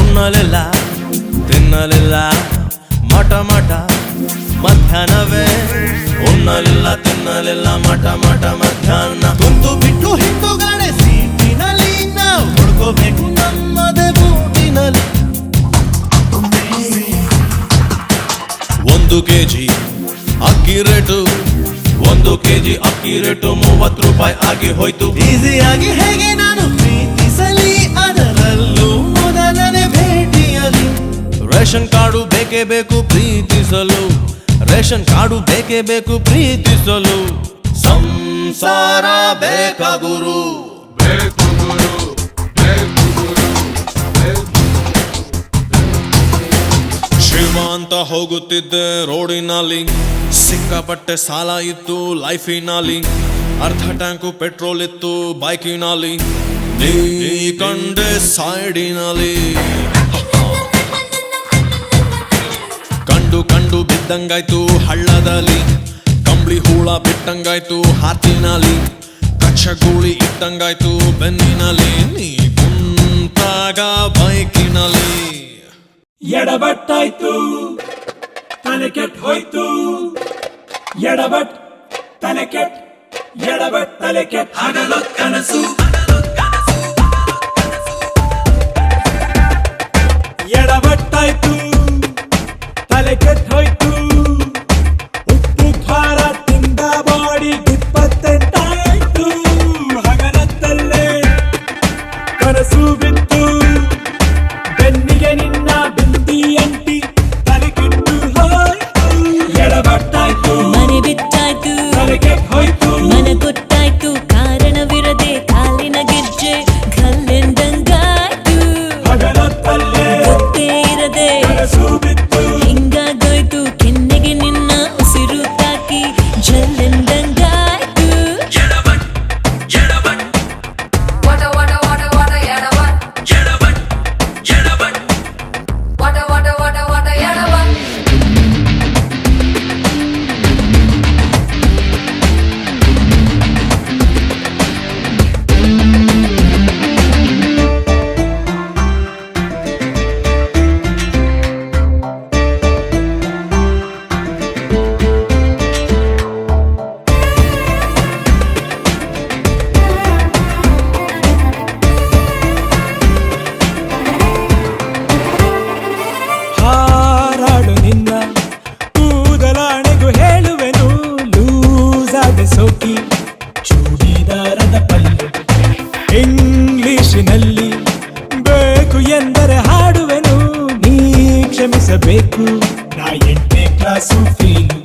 ಉಣ್ಣಲಿಲ್ಲ ತಿನ್ನಲಿಲ್ಲ ಮಠ ಮಠ ಮಧ್ಯಾಹ್ನವೇ ಉಣ್ಣಲಿಲ್ಲ ತಿನ್ನಲಿಲ್ಲ ಮಠ ಮಠ ಮಧ್ಯಾಹ್ನ ಕುಂತು ಬಿಟ್ಟು ಹಿಂದುಗಡೆ ಸೀಟಿನಲ್ಲಿ ನಾವು ಹುಡ್ಕೋಬೇಕು ನಮ್ಮದೇ ಬೂಟಿನಲ್ಲಿ 1 ಕೆಜಿ ಅಕ್ಕಿ ರೇಟು 1 ಕೆಜಿ ಅಕ್ಕಿ ರೇಟು 30 ರೂಪಾಯಿ ಆಗಿ ಹೋಯ್ತು ಈಸಿಯಾಗಿ ಹೇಗೆ ನಾನು ಪ್ರೀತಿಸಲಿ ಅದರಲ್ಲೂ ಮೊದಲನೇ ಭೇಟಿಯಲ್ಲಿ ರೇಷನ್ ಕಾರ್ಡು ಬೇಕೇ ಬೇಕು ಪ್ರೀತಿಸಲು, ರೇಷನ್ ಕಾರ್ಡು ಬೇಕೇ ಬೇಕು ಪ್ರೀತಿಸಲು. ಸಂಸಾರ ಬೇಕಾ ಗುರು, ಶ್ರೀಮಂತ ಹೋಗುತ್ತಿದ್ದೆ ರೋಡಿನಲ್ಲಿ, ಸಿಕ್ಕಾಪಟ್ಟೆ ಸಾಲ ಇತ್ತು ಲೈಫಿನಲ್ಲಿ, ಅರ್ಧ ಟ್ಯಾಂಕು ಪೆಟ್ರೋಲ್ ಇತ್ತು ಬೈಕಿನಲ್ಲಿ, ನೀ ಕಂಡೆ ಸೈಡಿನಲ್ಲಿ. ಕಂಡು ಕಂಡು ಬಿದ್ದಂಗಾಯ್ತು ಹಳ್ಳದಲ್ಲಿ, ಕಂಬಳಿ ಹೂಳ ಬಿಟ್ಟಂಗಾಯ್ತು ಹಾತಿನಲ್ಲಿ, ಕಚ್ಚಗೂಳಿ ಇಟ್ಟಂಗಾಯ್ತು ಬೆನ್ನಿನಲ್ಲಿ, ನೀ ಕುಂತಾಗ ಬೈಕಿನಲ್ಲಿ. ಎಡಬಟ್ಟಾಯ್ತು ತಲೆ ಕೆಟ್ಟ ಹೋಯ್ತು, ಎಡಬಟ್ ತಲೆ ಕೆಟ್ಟ, ಎಡಬಟ್ ತಲೆ ಕೆಟ್ಟ ಹಗಲು ಕನಸು. ಎಡಬಟ್ಟಾಯ್ತು ತಲೆ ಕೆಟ್ಟ ಹೋಯ್ತು, ಉಪ್ಪು ಖಾರ ತಿಂದ ಬಾಡಿ 28 ಹಗಲತ್ತಲ್ಲೇ ಕನಸು ಬಿತ್ತು, ಬೆನ್ನಿಗೆ ನಿನ್ನ ಬಿಂದಿ ಅಂಟಿ ತಲೆ ಕೆಟ್ಟು ಹೋಯ್ತು. ಎಡಬಟ್ಟಾಯ್ತು ಮನೆ ಬಿಟ್ಟಾಯ್ತು, ತಲೆ ಕೆಟ್ಟ ಹೋಯ್ತು, ಮನ ಗೊತ್ತಾಯ್ತು, ಕಾರಣವಿರದೆ ಕಾಲಿನ ಗೆಜ್ಜೆ ಕಲ್ಲೆಂದಂಗಾಯ್ತು, ಹಗಲತ್ತಲ್ಲೇ ಗೊತ್ತೇ ಇರದೆ ಕನಸು ಬಿತ್ತು. ಹಿಂಗಾಗೋಯ್ತು, ಕೆನ್ನೆಗೆ ನಿನ್ನ ಉಸಿರು ತಾಕಿ ಜಲ್ಲೆಂದಂಗಾಯ್ತು. ಹಾರಾಡು ನಿನ್ನ ಕೂದಲಾಣೆಗೂ ಹೇಳುವೆನು, ಲೂಸಾದ ಸೋಕಿ ಚೂಡಿದಾರದ ಪಲ್ಲು, ಇಂಗ್ಲಿಷಿನಲ್ಲಿ ಬೇಕು ಎಂದರೆ ಹಾಡುವೆನು, ನೀ ಕ್ಷಮಿಸಬೇಕು ನಾ 8ನೇ ಕ್ಲಾಸು ಫೀಲು.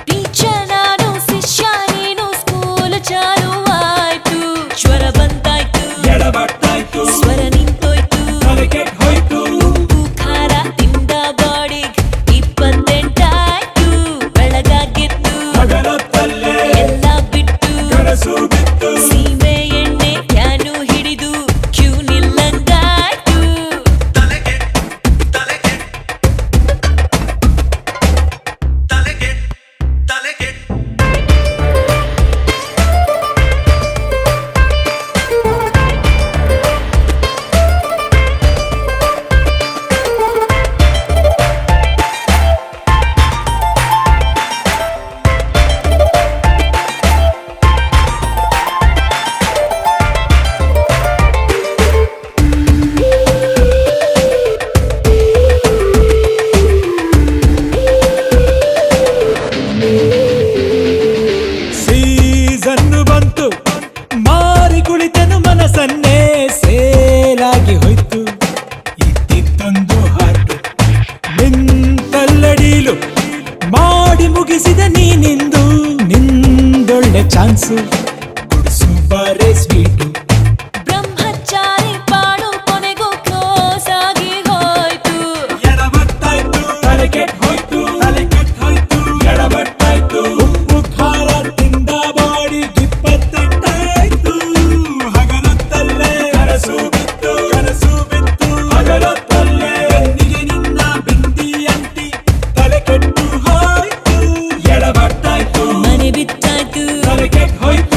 ಟೀಚರ್ ನಾನು, ಶಿಷ್ಯ ನೀನು, ಸ್ಕೂಲ್ ಚಾಲು ಆಯ್ತು, ಜ್ವರ ಬಂದಾಯ್ತು, ಎಡಬಟ್ಟಾಯ್ತು ಸ್ವರ ನಿಂತೋಯ್ತು, ತಲೆ ಕೆಟ್ಟ ಹೋಯ್ತು, ಉಪ್ಪು ಖಾರ ತಿಂದ ಬಾಡಿ 28 ಬೆಳಗಾಗಿತ್ತು, ಹಗಲತ್ತಲ್ಲೇ ಎಲ್ಲ ಬಿಟ್ಟು ಕನಸು ಬಿತ್ತು. ಸೀಮೆ ಎಣ್ಣೆ ಕ್ಯಾನು ಹಿಡಿದು ಕ್ಯೂ ನಿಲ್ಲಂಗಾಯ್ತು. ಸೀಸನ್ನು ಬಂತು, ಮಾರಿ ಕುಳಿತನು ಮನಸ್ಸನ್ನೇ, ಸೇಲಾಗಿ ಹೋಯ್ತು ಇದ್ದಿದ್ದೊಂದು ಹಾರ್ಟು, ನಿಂತಲ್ಲಡೀಲು ಮಾಡಿ ಮುಗಿಸಿದ ನೀನಿಂದು, ನಿಂದೊಳ್ಳೆ ಚಾನ್ಸು ಕುಡಿಸು ಬಾರೆ ಸ್ವೀಟು. ಬ್ರಹ್ಮಚಾರಿ ಪಾಡು ಕೊನೆಗೂ ಕ್ಲೋಸ್ ಆಗಿ ಹೋಯ್ತು, ಎಡಬಟ್ಟಾಯ್ತು ತಲೆ ಕೆಟ್ಟ ಹೋಯ್ತು, ತಲೆ ಕೆಟ್ಟ ಹೋಯ್ತು, ಎಡಬಟ್ಟಾಯ್ತು, ಉಪ್ಪು ಖಾರ ತಿಂದ ಬಾಡಿ 28 ಹಗಲತ್ತಲ್ಲೇ ಕನಸು ಬಿತ್ತು, ಕನಸು ಬಿತ್ತು, ಹಗಲತ್ತಲ್ಲೇ ಬೆನ್ನಿಗೆ ನಿನ್ನ ಬಿಂದಿ ಅಂಟಿ ತಲೆ ಕೆಟ್ಟು ಹೋಯ್ತು. ಎಡಬಟ್ಟಾಯ್ತು ಮನೆ ಬಿಟ್ಟಾಯ್ತು, ತಲೆ ಕೆಟ್ಟ ಹೋಯ್ತು.